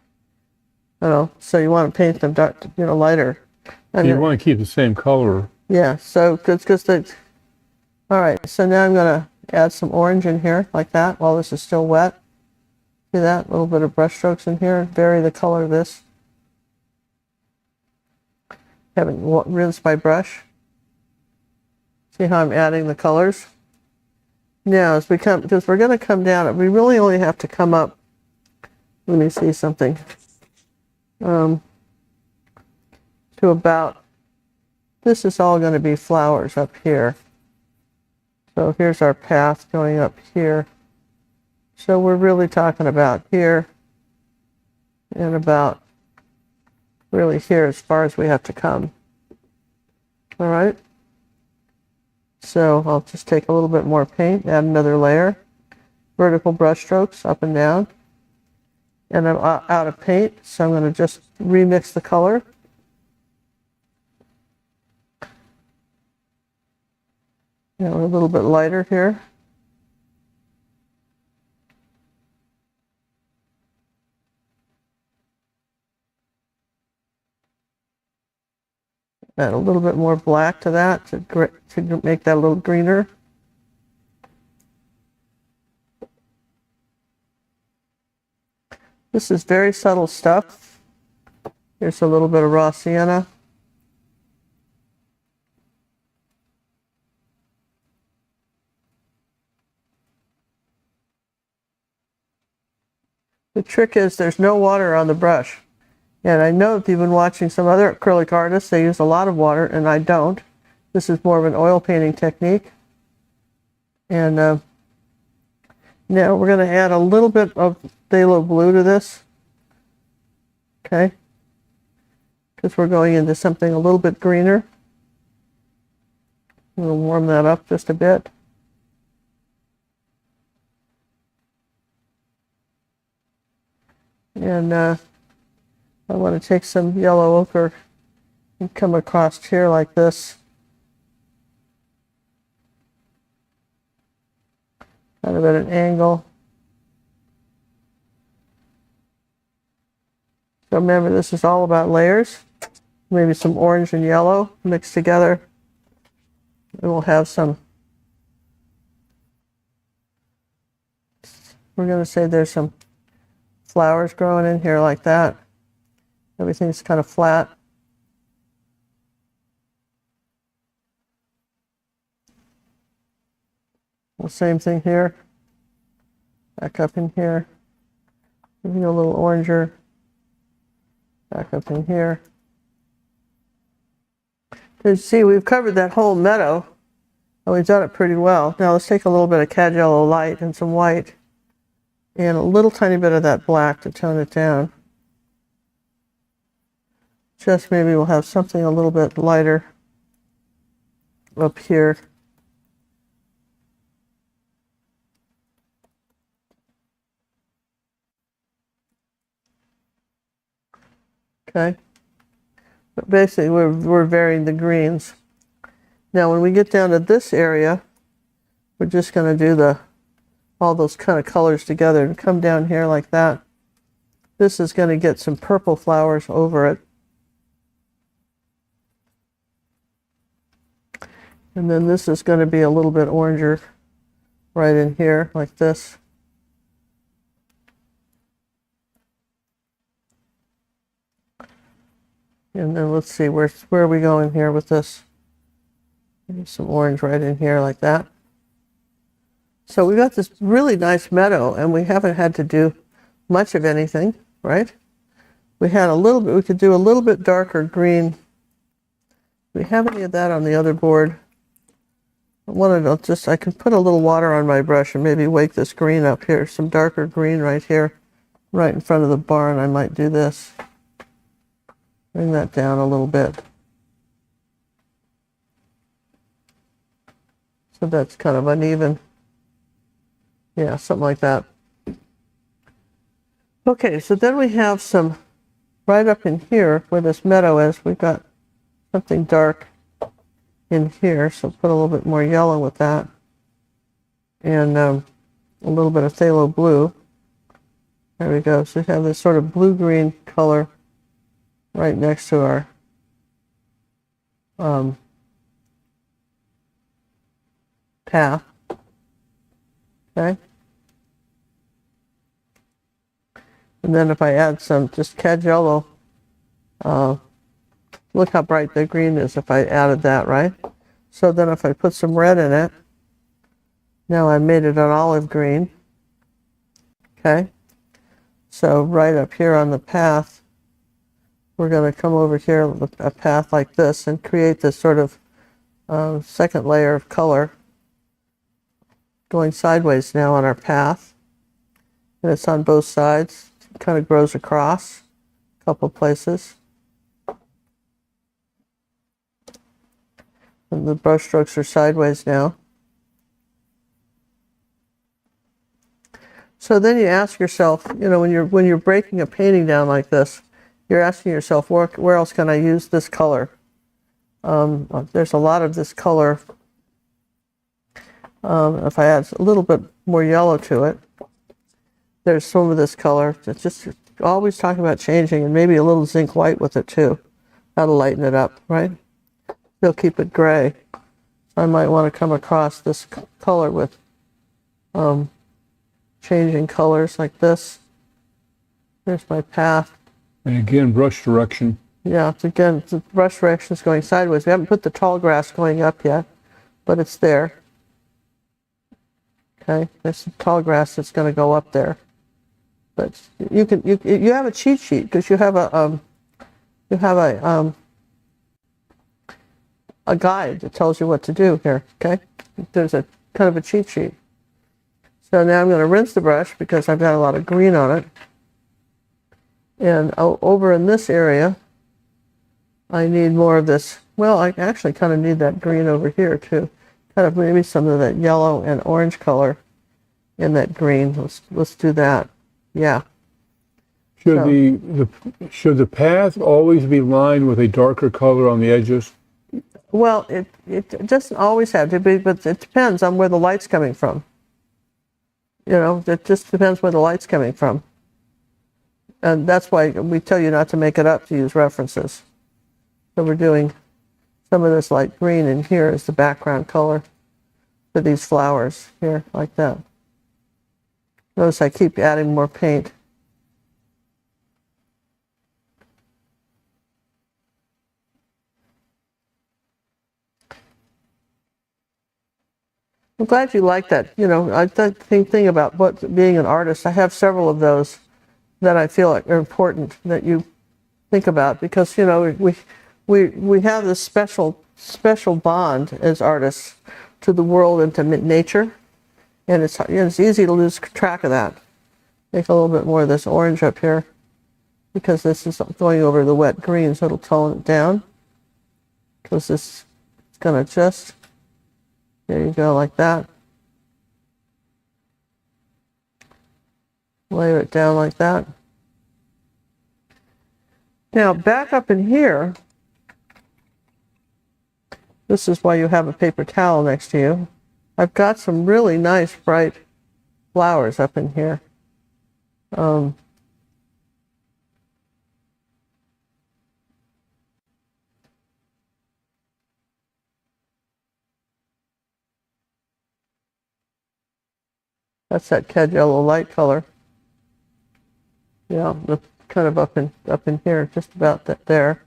you know, so you want to paint them dark, you know, lighter. And you want to keep the same color. Yeah, so because all right, so now I'm going to add some orange in here like that while this is still wet. See that? A little bit of brush strokes in here, vary the color of this. Haven't rinsed my brush. See how I'm adding the colors? Now, as we come, because we're going to come down, we really only have to come up, let me see something, to about, this is all going to be flowers up here. So here's our path going up here. So we're really talking about here and about really here as far as we have to come. All right. So I'll just take a little bit more paint, add another layer, vertical brush strokes up and down. And I'm out of paint, so I'm going to just remix the color. You know, a little bit lighter here. Add a little bit more black to that to make that a little greener. This is very subtle stuff. Here's a little bit of raw sienna. The trick is there's no water on the brush. And I know if you've been watching some other acrylic artists, they use a lot of water, and I don't. This is more of an oil painting technique. And now we're going to add a little bit of phthalo blue to this. Okay? Because we're going into something a little bit greener. We'll warm that up just a bit. And I want to take some yellow ochre and come across here like this. Kind of at an angle. So remember, this is all about layers. Maybe some orange and yellow mixed together. And we'll have some, we're going to say there's some flowers growing in here like that. Everything's kind of flat. Well, same thing here. Back up in here. Maybe a little oranger. Back up in here. You see, we've covered that whole meadow, and we've done it pretty well. Now let's take a little bit of cad yellow light and some white, and a little tiny bit of that black to tone it down. Just maybe we'll have something a little bit lighter up here. Okay. But basically we're varying the greens. Now when we get down to this area, we're just going to do all those kind of colors together and come down here like that. This is going to get some purple flowers over it. And then this is going to be a little bit oranger right in here like this. And then let's see, where are we going here with this? Maybe some orange right in here like that. So we got this really nice meadow, and we haven't had to do much of anything, right? We had a little bit, we could do a little bit darker green. Do we have any of that on the other board? I wanted to just, I can put a little water on my brush and maybe wake this green up here, some darker green right here, right in front of the barn. I might do this. Bring that down a little bit. So that's kind of uneven. Yeah, something like that. Okay, so then we have some, right up in here where this meadow is, we've got something dark in here, so put a little bit more yellow with that. And a little bit of phthalo blue. There we go. So we have this sort of blue-green color right next to our path. Okay. And then if I add some just cad yellow, look how bright the green is if I added that, right? So then if I put some red in it, now I made it an olive green. Okay. So right up here on the path, we're going to come over here with a path like this and create this sort of second layer of color going sideways now on our path. And it's on both sides. It kind of grows across a couple places. And the brush strokes are sideways now. So then you ask yourself, you know, when you're breaking a painting down like this, you're asking yourself, where else can I use this color? There's a lot of this color. If I add a little bit more yellow to it, there's some of this color. It's just always talking about changing, and maybe a little zinc white with it too. That'll lighten it up, right? You'll keep it gray. I might want to come across this color with changing colors like this. There's my path. And again, brush direction. Yeah, it's again, the brush direction is going sideways. We haven't put the tall grass going up yet, but it's there. Okay, there's some tall grass that's going to go up there. But you have a cheat sheet because you have a guide that tells you what to do here. Okay, there's a kind of a cheat sheet. So now I'm going to rinse the brush because I've got a lot of green on it. And over in this area, I need more of this. Well, I actually kind of need that green over here too. Kind of maybe some of that yellow and orange color in that green. Let's do that. Yeah. Should the path always be lined with a darker color on the edges? Well, it doesn't always have to be, but it depends on where the light's coming from. You know, it just depends where the light's coming from. And that's why we tell you not to make it up, to use references. So we're doing some of this light green in here as the background color for these flowers here, like that. Notice I keep adding more paint. I'm glad you like that. You know, I think the same thing about being an artist. I have several of those that I feel like are important that you think about because, you know, we have this special bond as artists to the world and to nature, and it's easy to lose track of that. Make a little bit more of this orange up here because this is going over the wet green, so it'll tone it down. Because this is going to just, there you go, like that. Layer it down like that. Now back up in here, this is why you have a paper towel next to you. I've got some really nice bright flowers up in here. That's that cad yellow light color. Yeah, the kind of up in here, just about that there.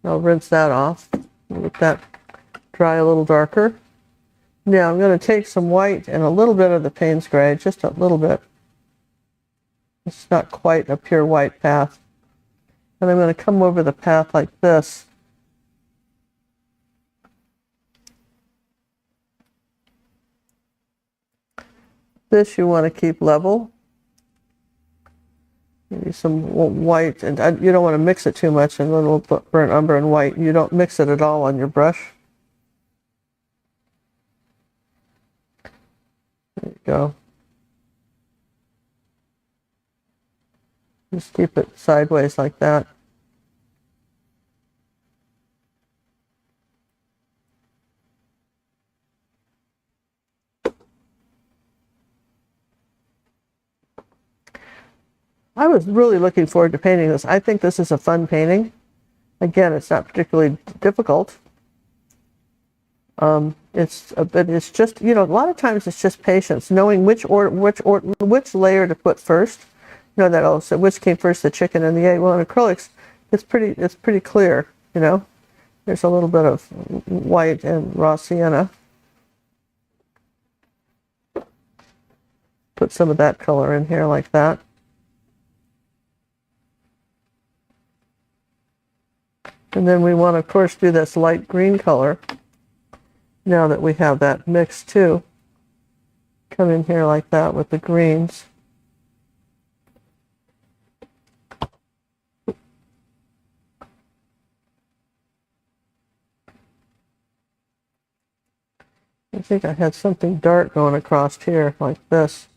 I'll rinse that off. Let that dry a little darker. Now I'm going to take some white and a little bit of the Payne's Gray, just a little bit. It's not quite a pure white path. And I'm going to come over the path like this. This you want to keep level. Maybe some white, and you don't want to mix it too much, and a little burnt umber and white. You don't mix it at all on your brush. There you go. Just keep it sideways like that. I was really looking forward to painting this. I think this is a fun painting. Again, it's not particularly difficult. It's just, you know, a lot of times it's just patience, knowing which layer to put first. You know, that also which came first, the chicken and the egg. Well, in acrylics, it's pretty clear. You know, there's a little bit of white and raw sienna. Put some of that color in here like that. And then we want to, of course, do this light green color. Now that we have that mix too, come in here like that with the greens. I think I had something dark going across here like this.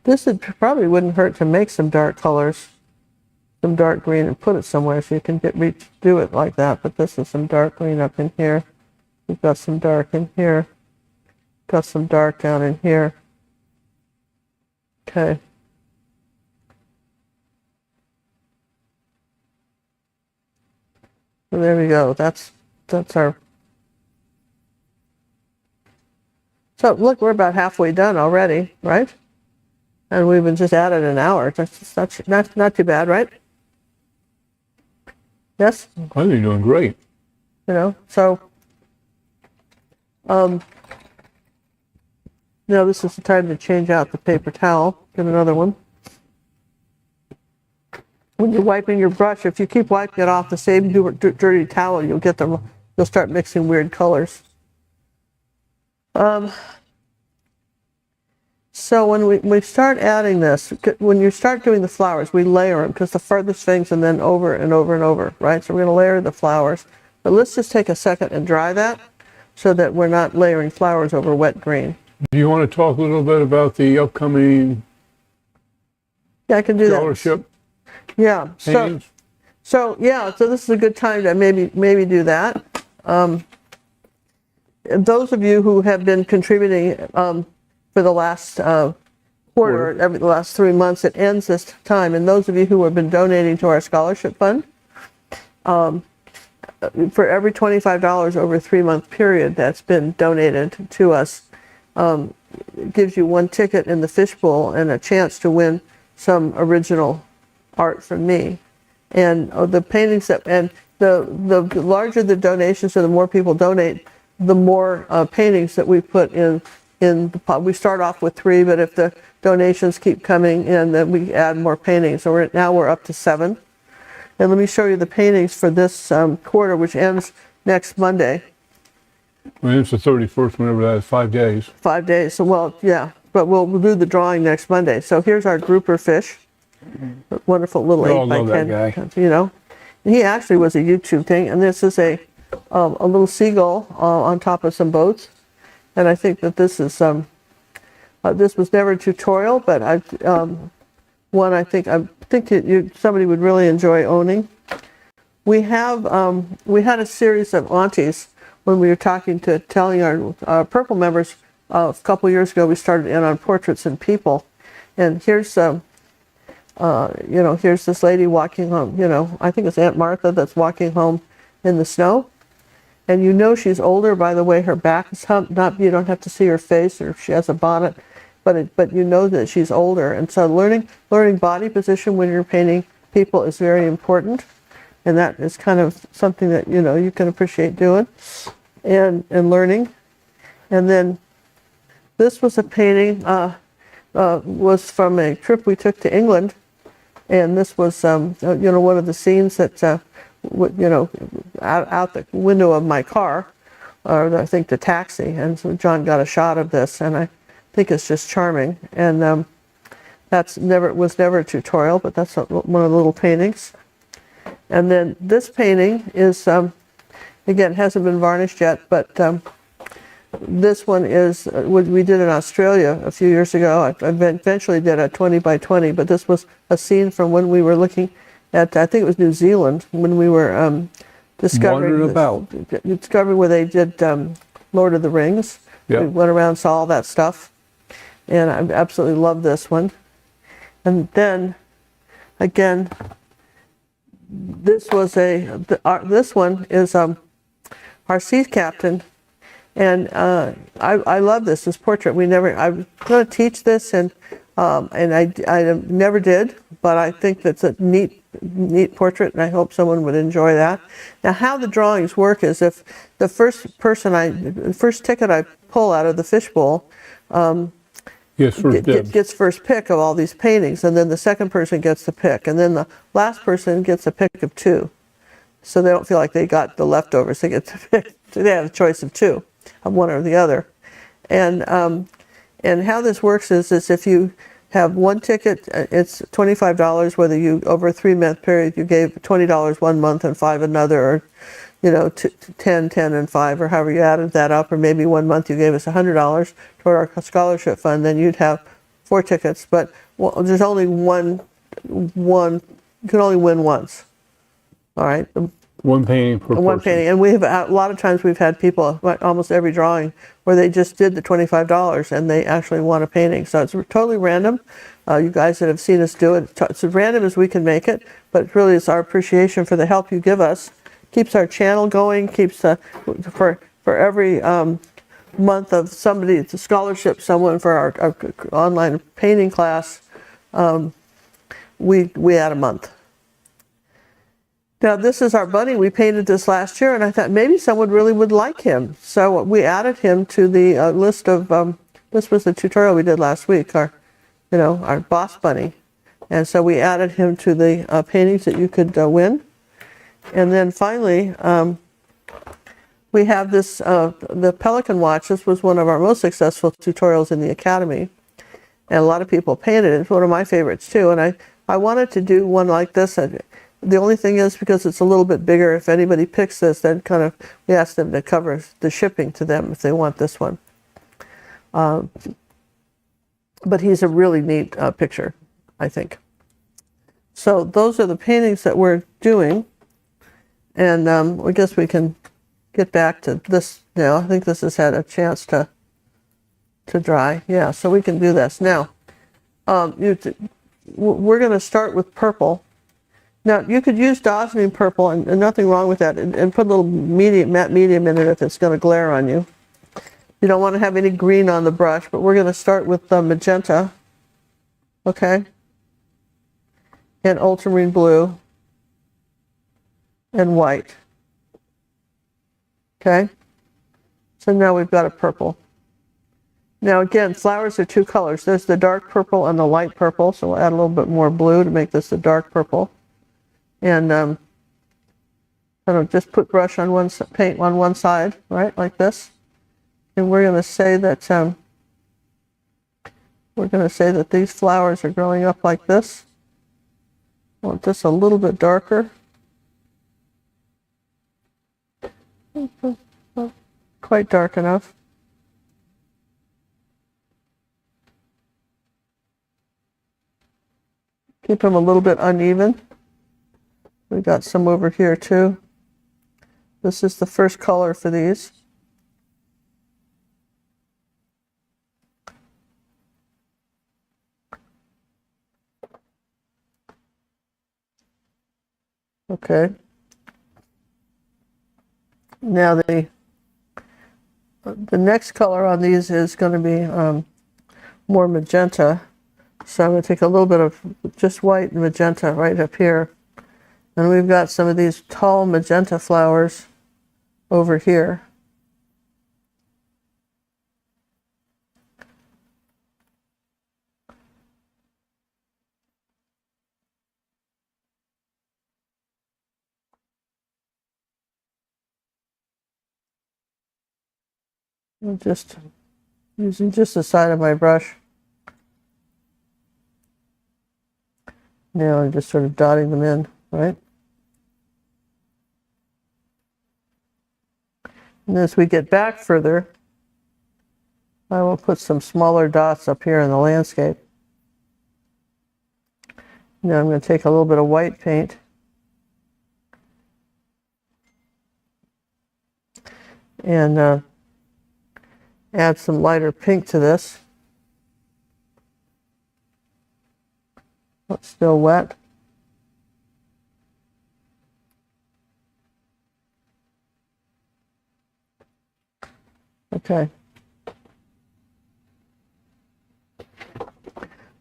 This probably wouldn't hurt to make some dark colors, some dark green, and put it somewhere so you can do it like that. But this is some dark green up in here. We've got some dark in here. Got some dark down in here. Okay. So there we go. That's our. So look, we're about halfway done already, right? And we've been just at it an hour. That's not too bad, right? Yes? I think you're doing great. You know, so now this is the time to change out the paper towel. Get another one. When you're wiping your brush, if you keep wiping it off the same dirty towel, you'll start mixing weird colors. So when we start adding this, when you start doing the flowers, we layer them, because the furthest things and then over and over and over, right? So we're going to layer the flowers. But let's just take a second and dry that so that we're not layering flowers over wet green. Do you want to talk a little bit about the upcoming Yeah, I can do that. scholarship Yeah. paintings? So this is a good time to maybe do that. Those of you who have been contributing for the last quarter, the last 3 months, it ends this time. And those of you who have been donating to our scholarship fund, for every $25 over a 3-month period that's been donated to us, it gives you one ticket in the fishbowl and a chance to win some original art from me. And the paintings the larger the donations, so the more people donate, the more paintings that we put in the pot. We start off with 3, but if the donations keep coming in, then we add more paintings. So now we're up to 7. And let me show you the paintings for this quarter, which ends next Monday. Well, it's the 31st, whenever that is, 5 days. 5 days. So, well, yeah, but we'll do the drawing next Monday. So here's our grouper fish. Wonderful little We all 8 by love 10. that guy. You know, and he actually was a YouTube thing. And this is a little seagull on top of some boats. And I think that this is this was never a tutorial, but I think somebody would really enjoy owning. We had a series of aunties when we were telling our Purple members a couple years ago. We started in on portraits and people, and here's here's this lady walking home. You know, I think it's Aunt Martha that's walking home in the snow. And you know she's older by the way her back is humped. You don't have to see her face or if she has a bonnet, but you know that she's older. And so learning body position when you're painting people is very important. And that is kind of something that, you know, you can appreciate doing and learning. And then this was a painting, was from a trip we took to England. And this was, you know, one of the scenes that, you know, out the window of my car, or I think the taxi. And so John got a shot of this, and I think it's just charming. And was never a tutorial, but that's one of the little paintings. And then this painting is, again, hasn't been varnished yet, but this one is what we did in Australia a few years ago. I eventually did a 20 by 20, but this was a scene from when we were looking at, I think it was New Zealand, when we were discovering where they did Lord of the Rings. Yep. We went around, saw all that stuff, and I absolutely love this one. And then, again, this was this one is our sea captain, and I love this portrait. I'm going to teach this, and I never did, but I think that's a neat portrait, and I hope someone would enjoy that. Now, how the drawings work is if the first ticket I pull out of the fishbowl gets first pick of all these paintings, and then the second person gets the pick, and then the last person gets a pick of two, so they don't feel like they got the leftovers. They get to pick. So they have a choice of two, of one or the other. And how this works is if you have one ticket, it's $25. Whether you over a 3-month period you gave $20 one month and $5 another, or you know, 10, and 5, or however you added that up, or maybe one month you gave us $100 toward our scholarship fund, then you'd have 4 tickets. But there's only one. You can only win once. All right. One painting per person. One painting, and we have a lot of times we've had people, almost every drawing, where they just did the $25 and they actually won a painting. So it's totally random. You guys that have seen us do it, it's as random as we can make it, but really it's our appreciation for the help you give us. Keeps our channel going. Keeps for every month of somebody to scholarship someone for our online painting class, we add a month. Now this is our bunny. We painted this last year, and I thought maybe someone really would like him, so we added him to the list of. This was the tutorial we did last week. Our boss bunny, and so we added him to the paintings that you could win. And then finally, we have this, the Pelican Watch. This was one of our most successful tutorials in the Academy. And a lot of people painted it. It's one of my favorites too. And I wanted to do one like this. And the only thing is, because it's a little bit bigger, if anybody picks this, then we ask them to cover the shipping to them if they want this one. But he's a really neat picture, I think. So those are the paintings that we're doing. And I guess we can get back to this now. I think this has had a chance to dry. Yeah, so we can do this. Now, we're going to start with purple. Now, you could use Dazzling purple, and nothing wrong with that, and put a little matte medium in it if it's going to glare on you. You don't want to have any green on the brush, but we're going to start with magenta, okay, and ultramarine blue, and white. Okay, so now we've got a purple. Now again, flowers are 2 colors. There's the dark purple and the light purple, so we'll add a little bit more blue to make this the dark purple. And I don't just put brush on paint on one side, right, like this. And we're going to say that these flowers are growing up like this. I want this a little bit darker. Not quite dark enough. Keep them a little bit uneven. We got some over here too. This is the first color for these. Okay. Now the next color on these is going to be more magenta. So I'm going to take a little bit of just white and magenta right up here. And we've got some of these tall magenta flowers over here. I'm just using just the side of my brush. Now I'm just sort of dotting them in, right? And as we get back further, I will put some smaller dots up here in the landscape. Now I'm going to take a little bit of white paint and add some lighter pink to this. It's still wet. Okay.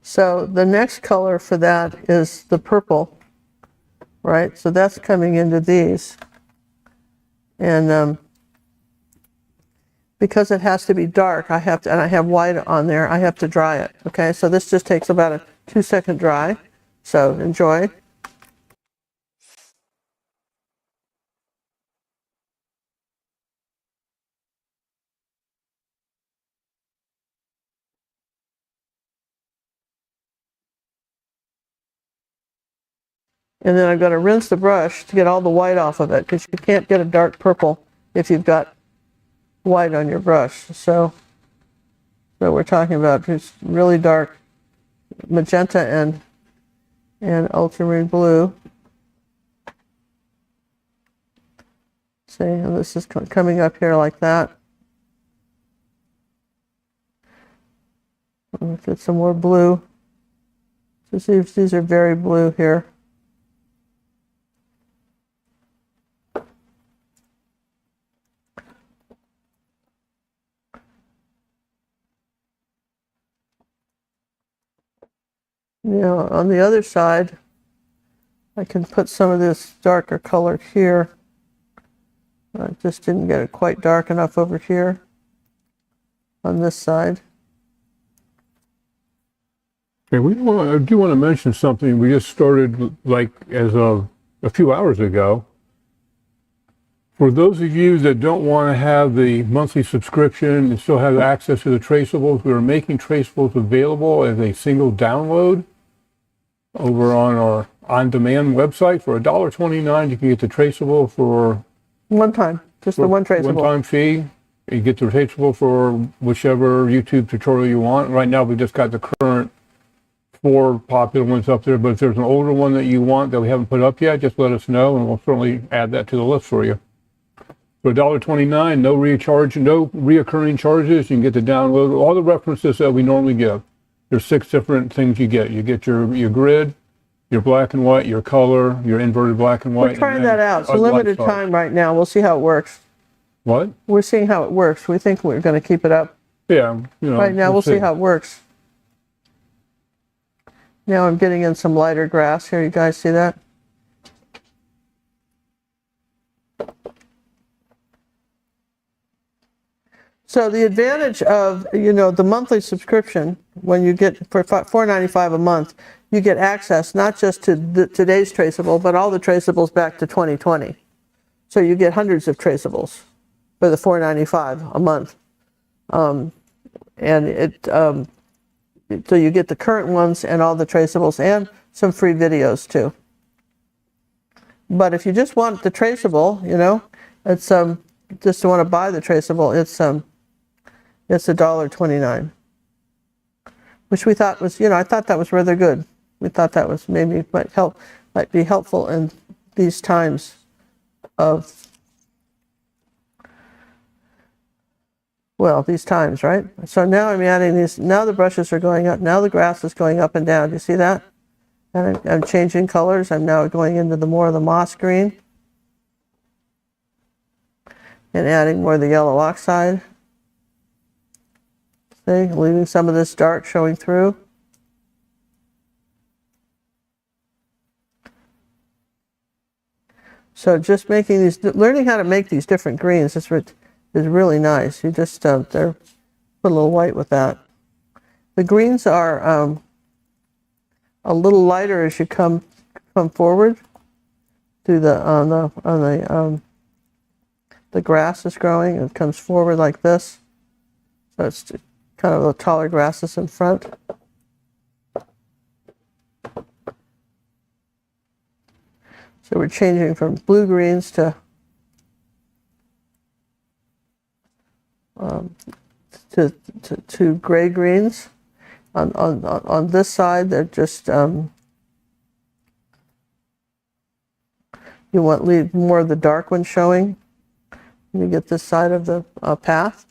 So the next color for that is the purple, right? So that's coming into these. And because it has to be dark, I have to, and I have white on there, I have to dry it. Okay, so this just takes about a 2-second dry. So enjoy. And then I've got to rinse the brush to get all the white off of it, because you can't get a dark purple if you've got white on your brush. So we're talking about just really dark magenta and ultramarine blue. See, and this is coming up here like that. Let's get some more blue. So see if these are very blue here. Now on the other side, I can put some of this darker color here. I just didn't get it quite dark enough over here on this side. Okay, I do want to mention something. We just started like as of a few hours ago. For those of you that don't want to have the monthly subscription and still have access to the traceables, we are making traceables available as a single download over on our on-demand website. For $1.29, you can get the traceable for one time, just the one traceable. One-time fee. You get the traceable for whichever YouTube tutorial you want. Right now, we've just got the current 4 popular ones up there, but if there's an older one that you want that we haven't put up yet, just let us know and we'll certainly add that to the list for you. For $1.29, no recharge, no reoccurring charges. You can get the download, all the references that we normally give. There's 6 different things you get. You get your grid, your black and white, your color, your inverted black and white. We're trying that out. It's a limited time right now. We'll see how it works. What? We're seeing how it works. We think we're going to keep it up. Yeah. Right now, we'll see how it works. Now I'm getting in some lighter grass here. You guys see that? So the advantage of, the monthly subscription, when you get for $4.95 a month, you get access not just to today's traceable, but all the traceables back to 2020. So you get hundreds of traceables for the $4.95 a month. So you get the current ones and all the traceables and some free videos too. But if you just want the traceable, it's just want to buy the traceable, it's $1.29, which we thought was, I thought that was rather good. We thought that was maybe might be helpful in these times of, these times, right? So now I'm adding these, now the brushes are going up, now the grass is going up and down. Do you see that? And I'm changing colors. I'm now going into more of the moss green and adding more of the yellow oxide. See, leaving some of this dark showing through. So just making these, learning how to make these different greens is really nice. You just put a little white with that. The greens are a little lighter as you come forward through the grass is growing. It comes forward like this. So it's kind of the taller grasses in front. So we're changing from blue greens to gray greens. On this side, they're just you want more of the dark one showing. You get this side of the path.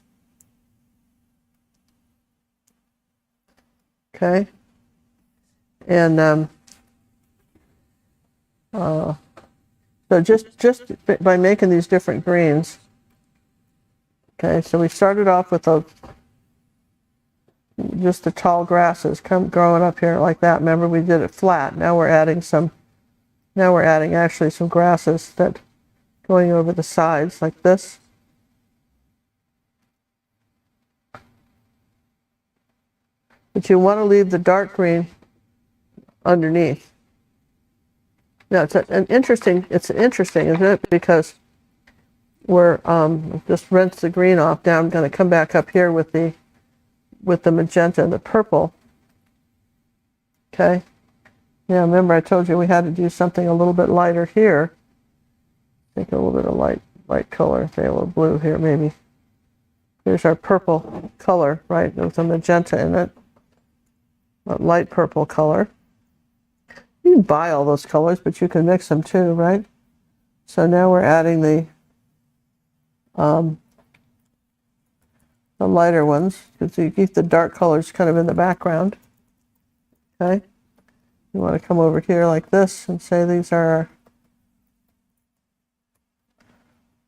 Okay, and so just by making these different greens. Okay, so we started off with just the tall grasses growing up here like that. Remember, we did it flat. Now we're adding actually some grasses that going over the sides like this. But you want to leave the dark green underneath. Now it's interesting, isn't it? Because we're just rinse the green off. Now I'm going to come back up here with the magenta and the purple. Okay. Yeah, remember I told you we had to do something a little bit lighter here. Take a little bit of light color, say a little blue here maybe. Here's our purple color, right, with a magenta in it. A light purple color. You can buy all those colors, but you can mix them too, right? So now we're adding the lighter ones, because you keep the dark colors kind of in the background. Okay? You want to come over here like this and say these are our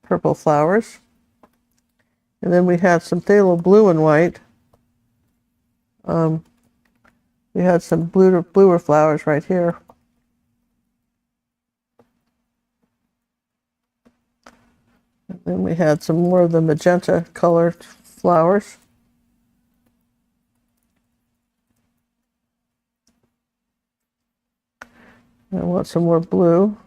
purple flowers. And then we had some phthalo blue and white. We had some bluer flowers right here. And then we had some more of the magenta colored flowers. I want some more blue.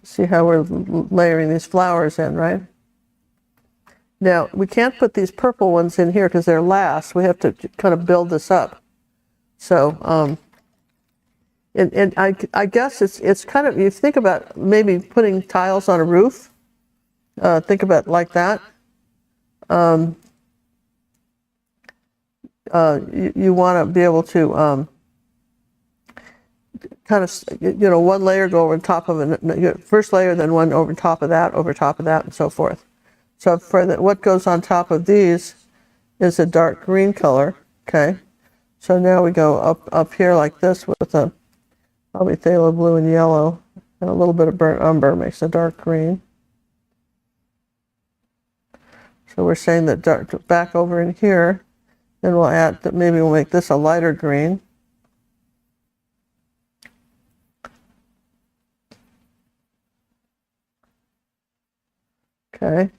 See how we're layering these flowers in, right? Now, we can't put these purple ones in here because they're last. We have to kind of build this up. So, and I guess it's kind of, you think about maybe putting tiles on a roof. Think about it like that. You want to be able to kind of, one layer go over top of it, first layer, then one over top of that, and so forth. So for what goes on top of these is a dark green color, okay? So now we go up here like this with probably phthalo blue and yellow, and a little bit of burnt umber makes a dark green. So we're saying that back over in here, then we'll add that, maybe we'll make this a lighter green. Okay.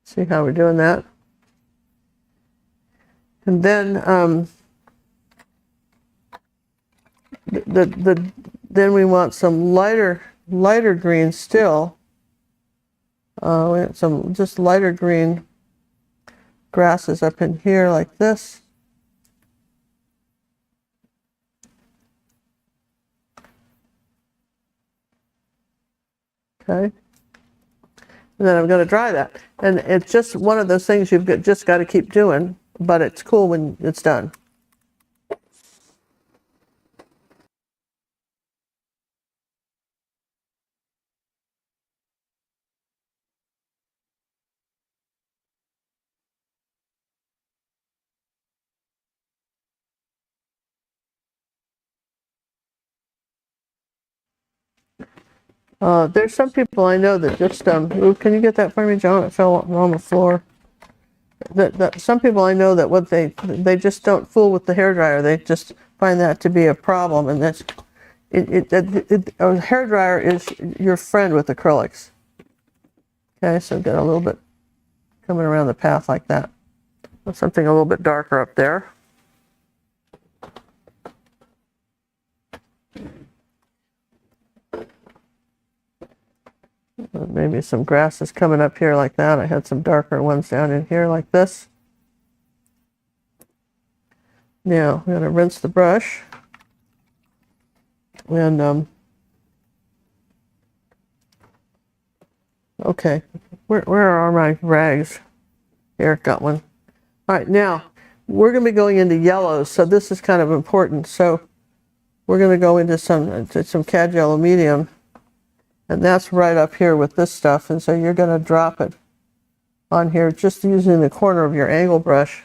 See how we're doing that? And then then we want some lighter green still. We want some just lighter green grasses up in here like this. Okay. And then I'm going to dry that. And it's just one of those things you've just got to keep doing, but it's cool when it's done. There's some people I know that just, ooh, can you get that for me, John? It fell on the floor. that some people I know that what they just don't fool with the hairdryer. They just find that to be a problem, and that's a hairdryer is your friend with acrylics. Okay, so get a little bit coming around the path like that. Something a little bit darker up there. Maybe some grasses coming up here like that. I had some darker ones down in here like this. Now I'm going to rinse the brush. And okay, where are my rags? Here, got one. All right, now we're going to be going into yellows, so this is kind of important. So we're going to go into some cad yellow medium, and that's right up here with this stuff. And so you're going to drop it on here just using the corner of your angle brush.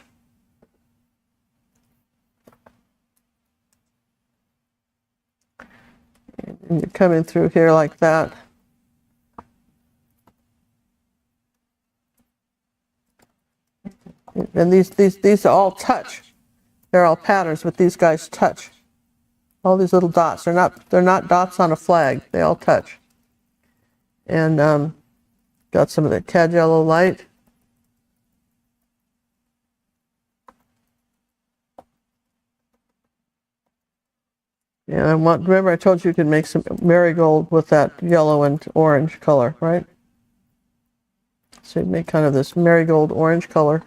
And you're coming through here like that. And these all touch. They're all patterns, but these guys touch. All these little dots. They're not dots on a flag. They all touch. And got some of the cad yellow light. And remember I told you you could make some marigold with that yellow and orange color, right? So you make kind of this marigold orange color.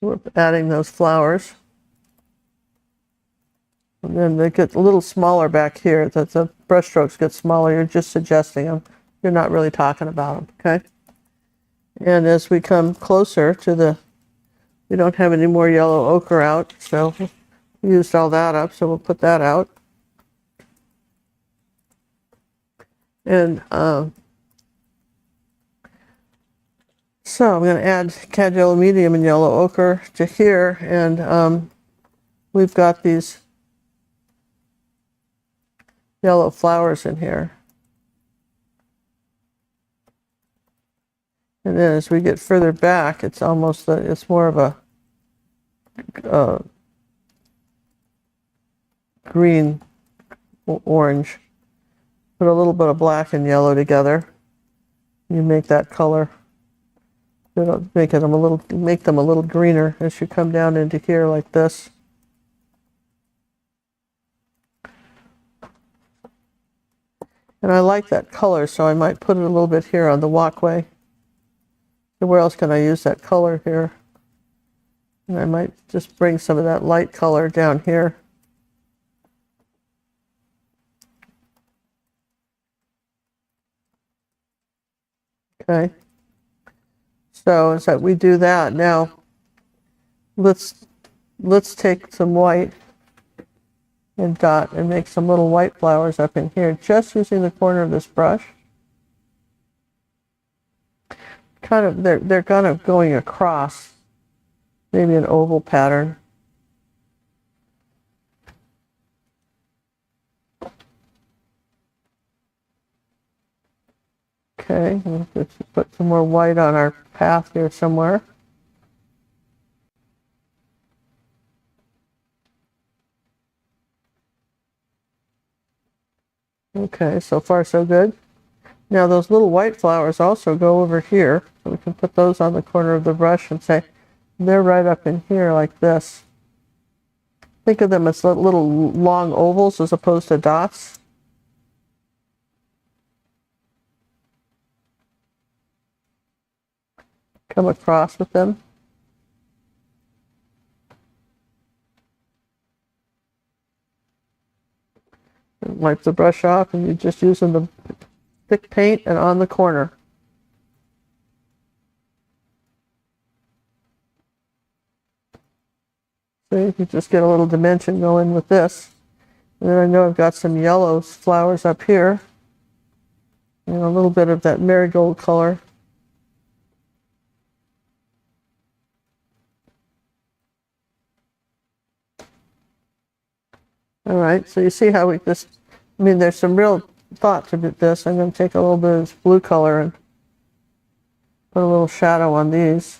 We're adding those flowers. And then they get a little smaller back here. The brush strokes get smaller. You're just suggesting them. You're not really talking about them, okay? And as we come closer to we don't have any more yellow ochre out, so we used all that up, so we'll put that out. And so I'm going to add cad yellow medium and yellow ochre to here, and we've got these yellow flowers in here. And then as we get further back, it's almost it's more of a green orange. Put a little bit of black and yellow together. You make that color. It'll make them a little greener as you come down into here like this. And I like that color, so I might put it a little bit here on the walkway. So where else can I use that color here? And I might just bring some of that light color down here. Okay. So as we do that, now let's take some white and dot and make some little white flowers up in here, just using the corner of this brush. Kind of, they're kind of going across, maybe an oval pattern. Okay, let's put some more white on our path here somewhere. Okay, so far so good. Now those little white flowers also go over here, so we can put those on the corner of the brush and say they're right up in here like this. Think of them as little long ovals as opposed to dots. Come across with them. And wipe the brush off, and you're just using the thick paint and on the corner. See, you just get a little dimension going with this. And then I know I've got some yellow flowers up here. And a little bit of that marigold color. All right, so you see how we just, I mean, there's some real thought to this. I'm going to take a little bit of this blue color and put a little shadow on these.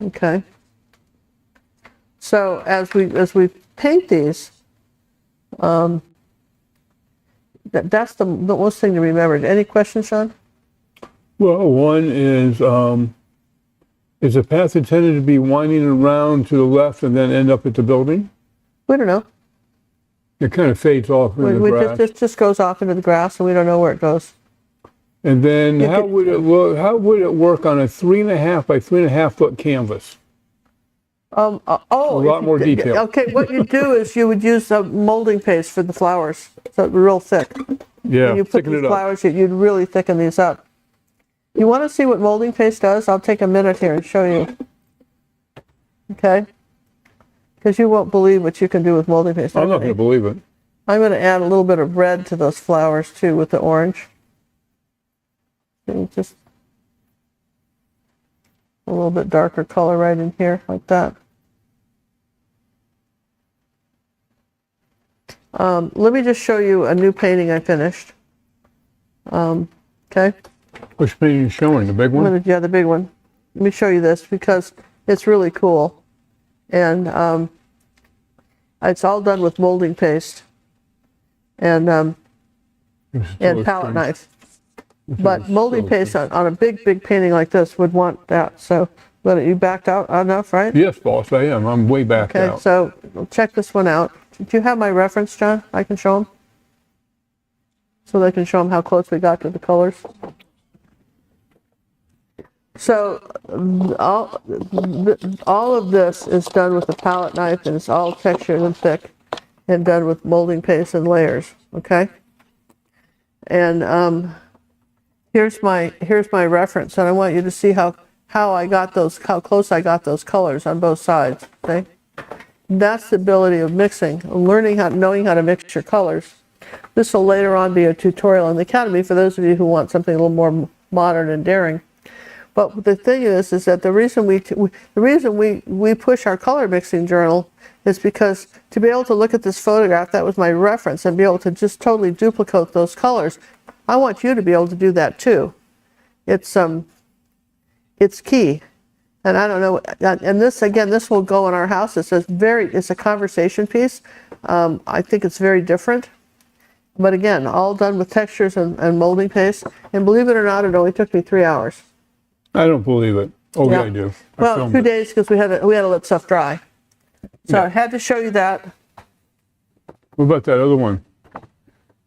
Okay. So as we paint these, that's the most thing to remember. Any questions, Sean? Well, one is the path intended to be winding around to the left and then end up at the building? We don't know. It kind of fades off in the grass. It just goes off into the grass, and we don't know where it goes. And then how would it look? How would it work on a 3.5 by 3.5 foot canvas? A lot more detail. Okay, what you do is you would use a molding paste for the flowers, so it's real thick. Yeah, when you put these flowers, you'd really thicken these up. You want to see what molding paste does? I'll take a minute here and show you. Okay? Because you won't believe what you can do with molding paste. I'm not going to believe it. I'm going to add a little bit of red to those flowers too with the orange. And just a little bit darker color right in here, like that. Let me just show you a new painting I finished. Okay. Which painting are you showing? The big one? Yeah, the big one. Let me show you this because it's really cool. And it's all done with molding paste and palette knife. But molding paste on a big painting like this would want that. So, but you backed out enough, right? Yes, boss, I am. I'm way backed out. Okay, so check this one out. Do you have my reference, John? I can show them. So they can show them how close we got to the colors. So all of this is done with a palette knife, and it's all textured and thick, and done with molding paste and layers. Okay. And here's my reference, and I want you to see how I got those, how close I got those colors on both sides. Okay. That's the ability of mixing, knowing how to mix your colors. This will later on be a tutorial in the Academy for those of you who want something a little more modern and daring. But the thing is that the reason we push our color mixing journal is because to be able to look at this photograph, that was my reference, and be able to just totally duplicate those colors, I want you to be able to do that too. It's key. And I don't know, and this will go in our house. It's a conversation piece. I think it's very different. But again, all done with textures and molding paste. And believe it or not, it only took me 3 hours. I don't believe it. Oh, yeah, I do. Well, 2 days because we had to let stuff dry. So yeah. I had to show you that. What about that other one?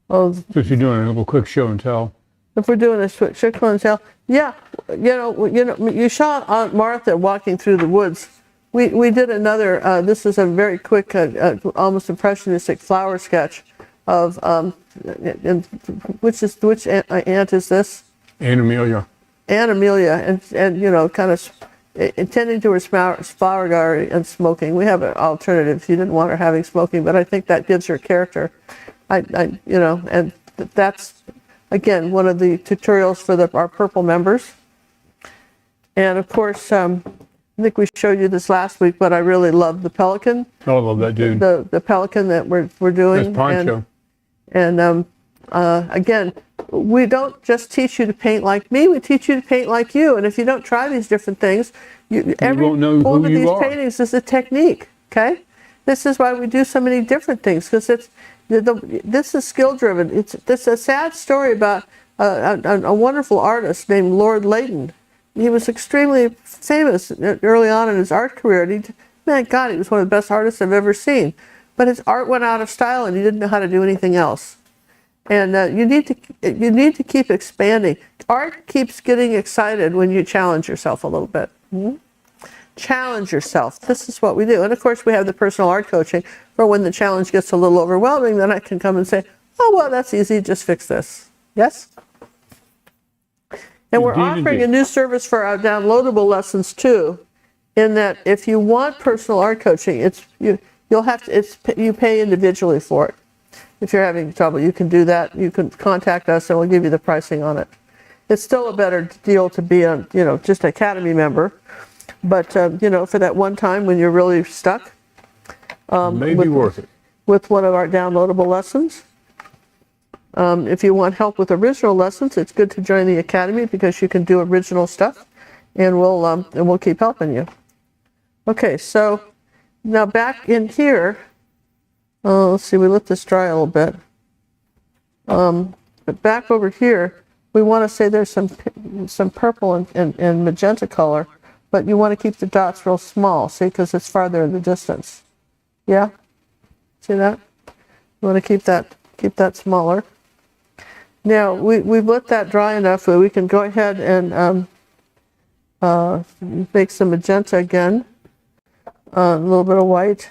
Oh, since you're doing a little quick show and tell. If we're doing a quick show and tell, yeah, you saw Aunt Martha walking through the woods. We did another. This is a very quick, almost impressionistic flower sketch of which aunt is this? Aunt Amelia. Aunt Amelia, and kind of intending to her flower garden and smoking. We have an alternative. She didn't want her having smoking, but I think that gives her character. And that's again one of the tutorials for our purple members. And of course, I think we showed you this last week, but I really love the pelican. Oh, I love that dude. The pelican that we're doing. That's Poncho. And again, we don't just teach you to paint like me, we teach you to paint like you. And if you don't try these different things, every won't know one who of you these are. paintings is a technique, okay? This is why we do so many different things, because this is skill driven. It's a sad story about a wonderful artist named Lord Leighton. He was extremely famous early on in his art career, and he was one of the best artists I've ever seen. But his art went out of style, and he didn't know how to do anything else. And you need to keep expanding. Art keeps getting excited when you challenge yourself a little bit. Mm-hmm. Challenge yourself. This is what we do. And of course, we have the personal art coaching for when the challenge gets a little overwhelming. Then I can come and say, "Oh well, that's easy. Just fix this." Yes. And we're offering a new service for our downloadable lessons too. In that, if you want personal art coaching, you pay individually for it. If you're having trouble, you can do that. You can contact us and we'll give you the pricing on it. It's still a better deal to be just an Academy member. But, you know, for that one time when you're really stuck Maybe worth it. with one of our downloadable lessons. If you want help with original lessons, it's good to join the Academy because you can do original stuff, and we'll keep helping you. Okay, so now back in here, let's see, we let this dry a little bit. But back over here, we want to say there's some purple and magenta color, but you want to keep the dots real small, see, because it's farther in the distance. Yeah? See that? You want to keep that smaller. Now, we've let that dry enough that we can go ahead and make some magenta again. A little bit of white,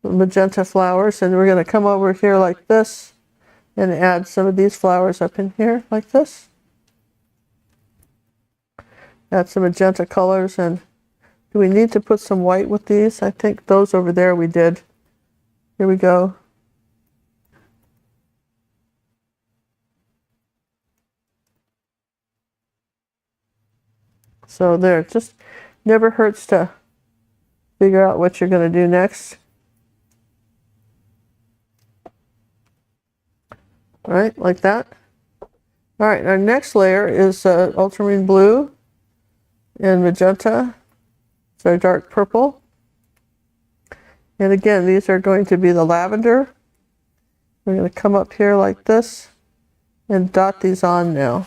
magenta flowers, and we're going to come over here like this and add some of these flowers up in here like this. Add some magenta colors, and do we need to put some white with these? I think those over there we did. Here we go. So there, it just never hurts to figure out what you're going to do next. All right, like that. All right, our next layer is ultramarine blue and magenta. It's our dark purple. And again, these are going to be the lavender. We're going to come up here like this and dot these on now,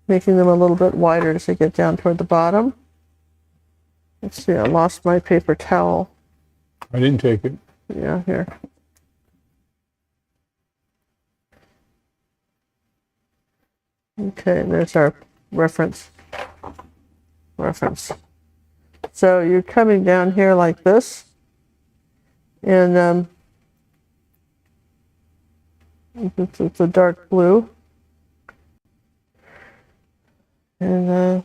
making them a little bit wider as they get down toward the bottom. Let's see, I lost my paper towel. I didn't take it. Yeah, here. Okay, there's our reference. So you're coming down here like this, and it's a dark blue, and I'm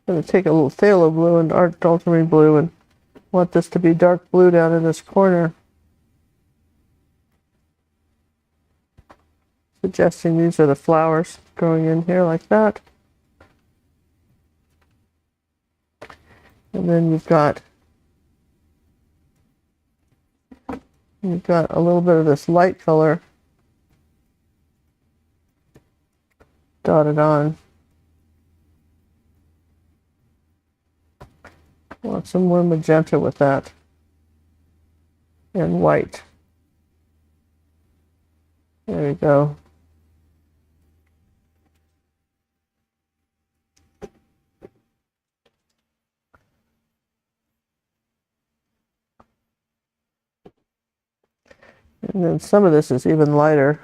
going to take a little phthalo blue and ultramarine blue and want this to be dark blue down in this corner. Suggesting these are the flowers growing in here like that. And then you've got a little bit of this light color dotted on. Want some more magenta with that, and white. There we go. And then some of this is even lighter.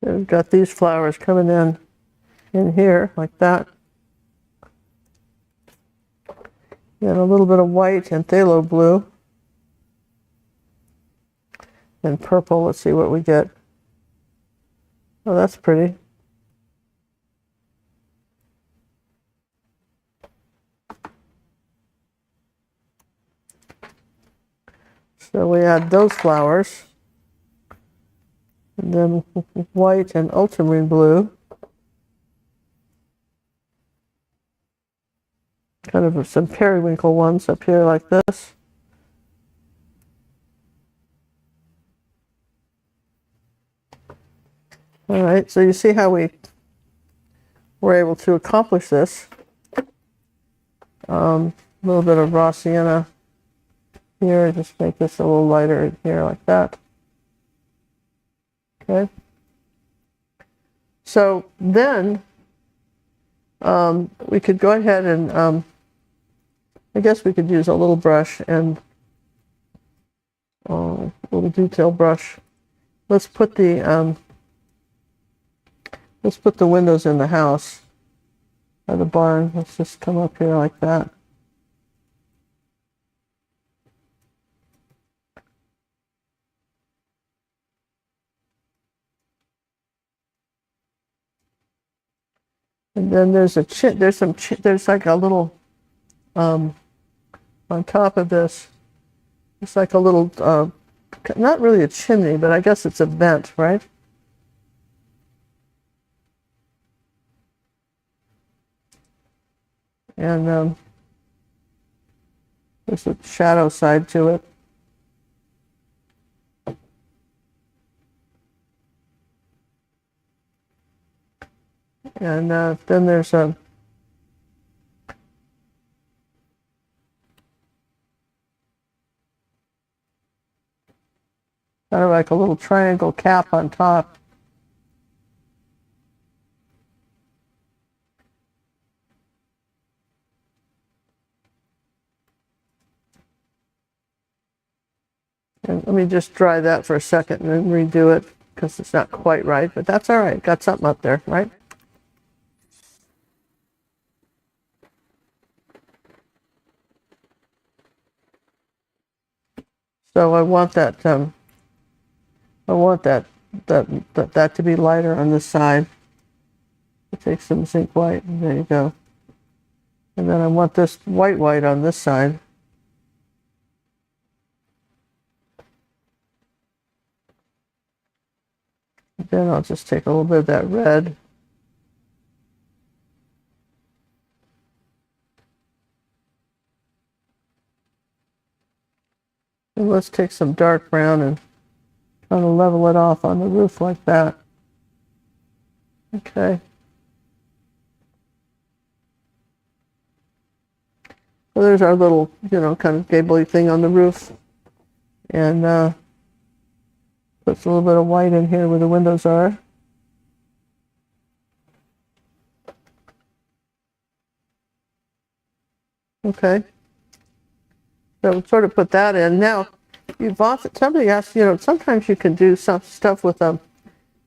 So we've got these flowers coming in here like that. And a little bit of white and phthalo blue. And purple, let's see what we get. Oh, that's pretty. So we add those flowers. And then white and ultramarine blue. Kind of some periwinkle ones up here like this. All right, so you see how we were able to accomplish this. A little bit of raw sienna here, just make this a little lighter here like that. Okay. So then we could go ahead and I guess we could use a little brush and a little detail brush. Let's put the windows in the house or the barn. Let's just come up here like that. And then there's a there's like a little, on top of this, it's like a little, not really a chimney, but I guess it's a vent, right? And there's a shadow side to it. And then there's a kind of like a little triangle cap on top. And let me just dry that for a second and then redo it because it's not quite right, but that's all right. Got something up there, right? So I want that that to be lighter on this side. Take some zinc white, and there you go. And then I want this white on this side. Then I'll just take a little bit of that red. And let's take some dark brown and try to level it off on the roof like that. Okay. So there's our little, kind of gable-y thing on the roof. And puts a little bit of white in here where the windows are. Okay. So sort of put that in. Now, somebody asked, sometimes you can do some stuff with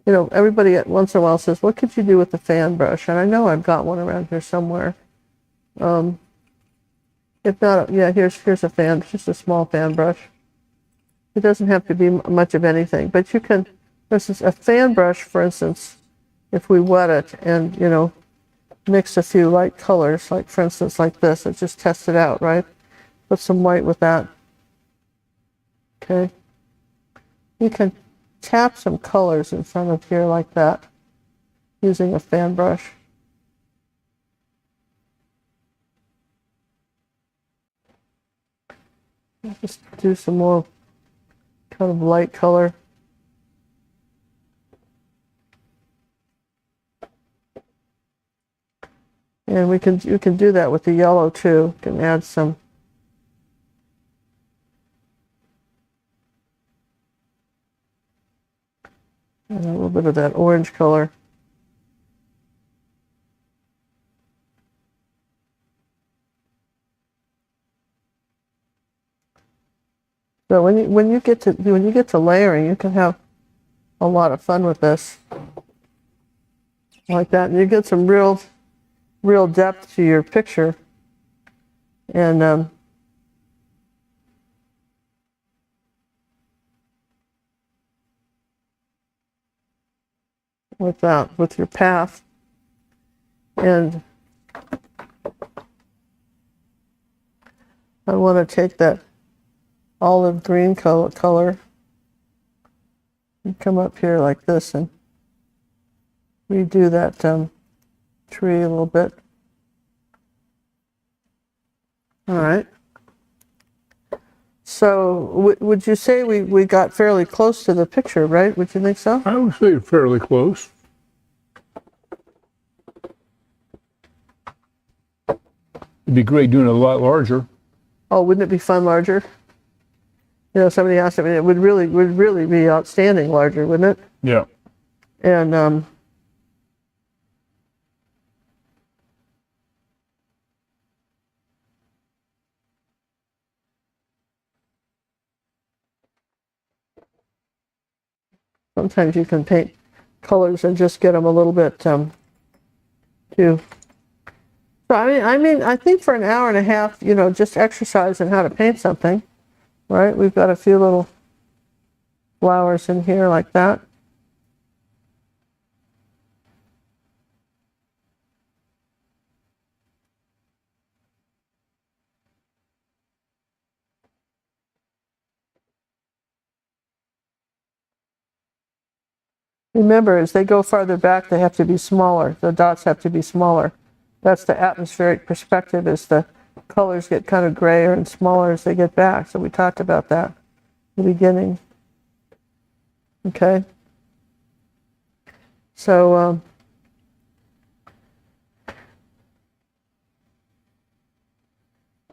everybody at once in a while says, what could you do with the fan brush? And I know I've got one around here somewhere. If not, yeah, here's a fan, just a small fan brush. It doesn't have to be much of anything, but you can, this is a fan brush, for instance, if we wet it and, mix a few light colors, like for instance, like this, and just test it out, right? Put some white with that. Okay. You can tap some colors in front of here like that using a fan brush. Just do some more kind of light color. And you can do that with the yellow too. You can add some and a little bit of that orange color. So when you get to layering, you can have a lot of fun with this, like that, and you get some real depth to your picture. And with your path, and I want to take that olive green color and come up here like this and redo that tree a little bit. All right. So would you say we got fairly close to the picture, right? Would you think so? I would say fairly close. It'd be great doing it a lot larger. Oh, wouldn't it be fun larger? Somebody asked me, it would really be outstanding larger, wouldn't it? Yeah. And sometimes you can paint colors and just get them a little bit too. So I think for an hour and a half, just exercising how to paint something, right? We've got a few little flowers in here like that. Remember, as they go farther back, they have to be smaller. The dots have to be smaller. That's the atmospheric perspective, as the colors get kind of grayer and smaller as they get back. So we talked about that in the beginning. Okay. So,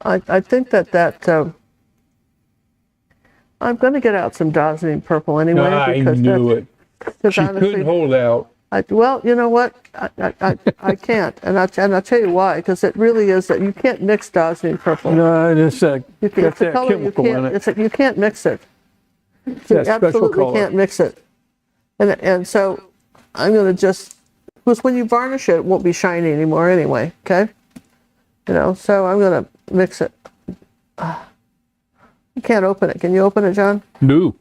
I think that I'm going to get out some dazzling purple anyway. I knew it. She honestly, couldn't hold out. Well, you know what? I can't, and I'll tell you why. Because it really is that you can't mix dazzling purple. No, it's that, It's got a that color chemical in it. you can't mix it. You that special absolutely color. can't mix it. And so I'm going to just, because when you varnish it, it won't be shiny anymore anyway. Okay. You know, so I'm going to mix it. You can't open it. Can you open it, John? No.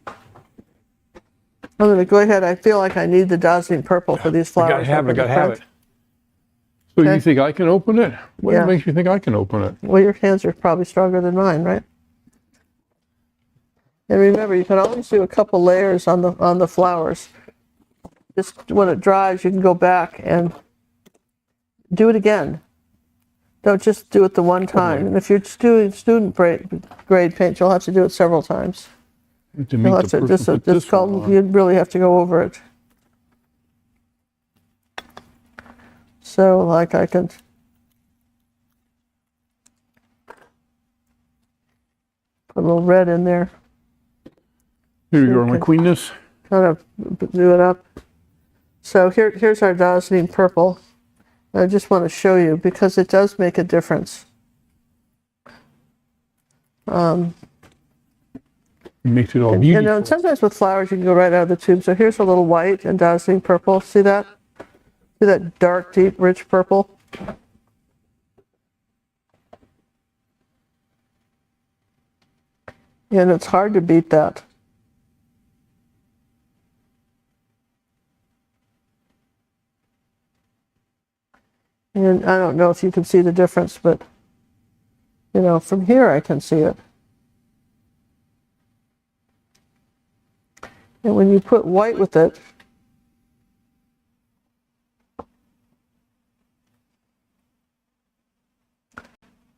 I'm going to go ahead. I feel like I need the dazzling purple for these flowers. I gotta have it. I gotta have it. So Okay. you think I can open it? What Yeah. makes you think I can open it? Well, your hands are probably stronger than mine, right? And remember, you can always do a couple layers on the flowers. Just when it dries, you can go back and do it again. Don't just do it the one time. And if you're doing student grade paint, you'll have to do it several times. To meet You'll the have to person put this one on. you really have to go over it. So, like, I can put a little red in there, Here you go, my Okay. queenness. kind of do it up. So here's our dazzling purple. I just want to show you because it does make a difference. It makes it all And, beautiful. and sometimes with flowers you can go right out of the tube. So here's a little white and dazzling purple. See that? See that dark, deep, rich purple? And it's hard to beat that. And I don't know if you can see the difference, but you know, from here I can see it. And when you put white with it,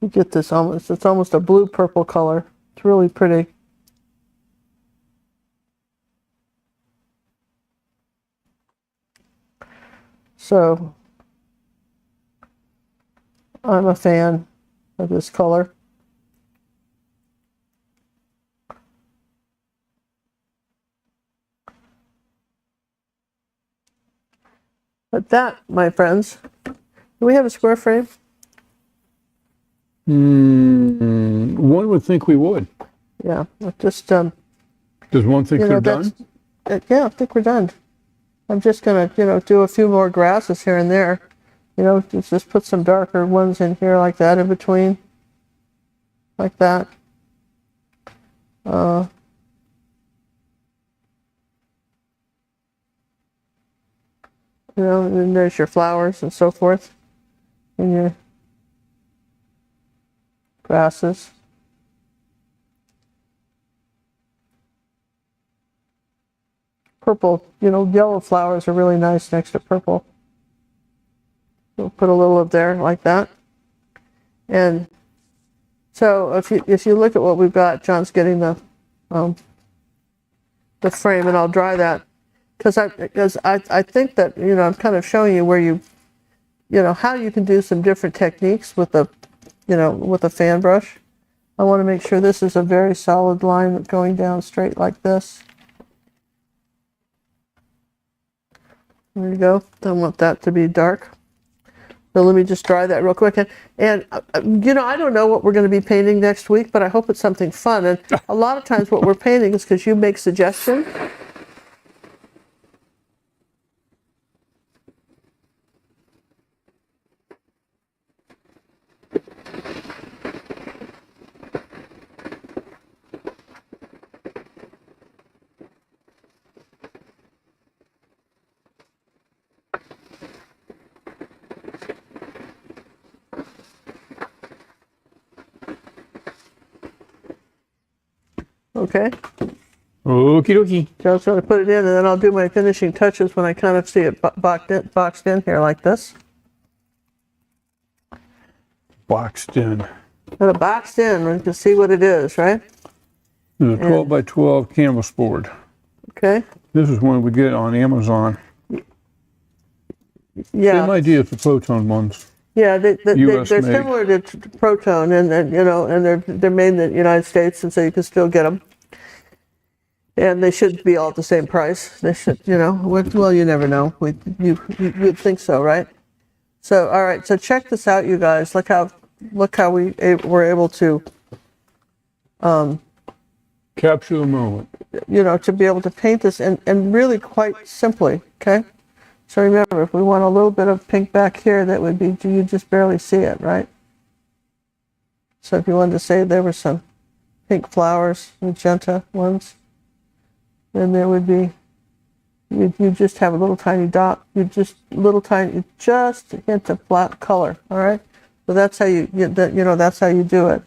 you get this it's almost a blue purple color. It's really pretty. So I'm a fan of this color. But that, my friends, do we have a square frame? One would think we would. Yeah, just Does one think you they're know, done? yeah, I think we're done. I'm just gonna, do a few more grasses here and there. Just put some darker ones in here like that in between. Like that. And then there's your flowers and so forth. And your grasses. Purple, yellow flowers are really nice next to purple. We'll put a little up there like that. And so if you look at what we've got, John's getting the frame, and I'll dry that because I think that I'm kind of showing you where how you can do some different techniques with a fan brush. I want to make sure this is a very solid line going down straight like this. There you go. Don't want that to be dark. So let me just dry that real quick. And I don't know what we're going to be painting next week, but I hope it's something fun. And a lot of times what we're painting is because you make suggestions. Okay. Okie dokie. Joe's going to put it in, and then I'll do my finishing touches when I kind of see it boxed in here like this. Boxed in. Got it boxed in, and you can see what it is, right? There's a 12 by 12 canvas board. Okay. This is one we get on Amazon. Yeah. Same idea as the Proton ones. Yeah, they're US made. similar to Proton, and you know, and they're made in the United States, and so you can still get them. And they should be all at the same price. They should, you know. Well, you never know. You'd think so, right? So, all right. So check this out, you guys. Look how we were able to, Capture the moment. you know, to be able to paint this and really quite simply. Okay. So remember, if we want a little bit of pink back here, that would be, you just barely see it, right? So if you wanted to say there were some pink flowers, magenta ones, then there would be, you just have a little tiny dot, just a hint of black color, all right? So that's how you that's how you do it.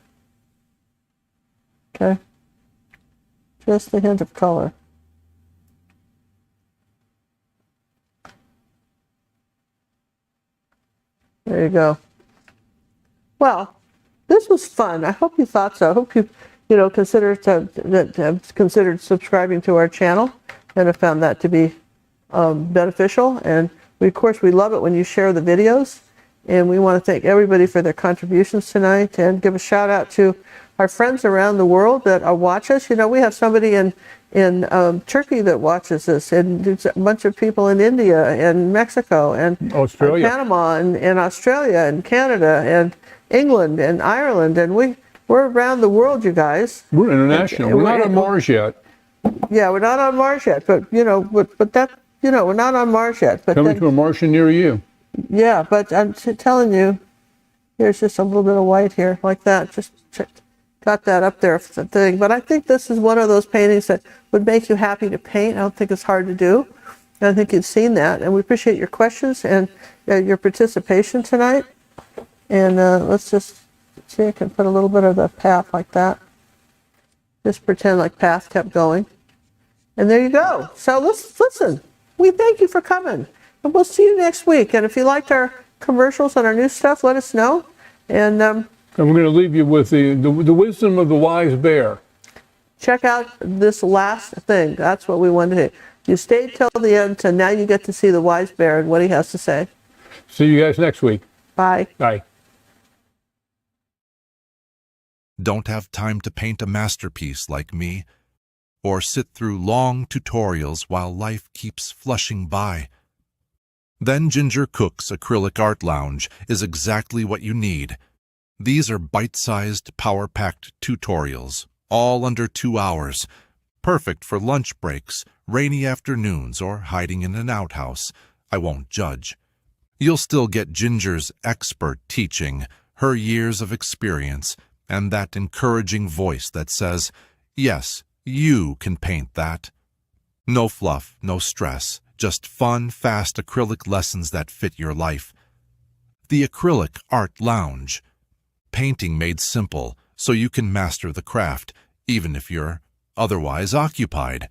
Okay? Just a hint of color. There you go. Well, this was fun. I hope you thought so. I hope you considered subscribing to our channel and have found that to be beneficial. And of course, we love it when you share the videos. And we want to thank everybody for their contributions tonight and give a shout out to our friends around the world that watch us. You know, we have somebody in Turkey that watches us, and there's a bunch of people in India and Mexico and Australia. Panama and Australia and Canada and England and Ireland, and we're around the world, you guys. We're international. We're not on Mars yet. Yeah, we're not on Mars yet, but we're not on Mars yet. But Coming to a Martian near you. yeah, but I'm telling you, here's just a little bit of white here, like that. Just got that up there for the thing. But I think this is one of those paintings that would make you happy to paint. I don't think it's hard to do. And I think you've seen that. And we appreciate your questions and your participation tonight. And let's just see, I can put a little bit of the path like that. Just pretend like path kept going. And there you go. So listen, we thank you for coming. And we'll see you next week. And if you liked our commercials and our new stuff, let us know. And we're going to leave you with the wisdom of the wise bear. Check out this last thing. That's what we wanted to do. You stayed till the end, so now you get to see the wise bear and what he has to say. See you guys next week. Bye. Bye. Don't have time to paint a masterpiece like me, or sit through long tutorials while life keeps flushing by? Then Ginger Cook's Acrylic Art Lounge is exactly what you need. These are bite-sized, power-packed tutorials, all under 2 hours, perfect for lunch breaks, rainy afternoons, or hiding in an outhouse. I won't judge. You'll still get Ginger's expert teaching, her years of experience, and that encouraging voice that says, yes, you can paint that. No fluff, no stress, just fun, fast acrylic lessons that fit your life. The Acrylic Art Lounge. Painting made simple so you can master the craft, even if you're otherwise occupied.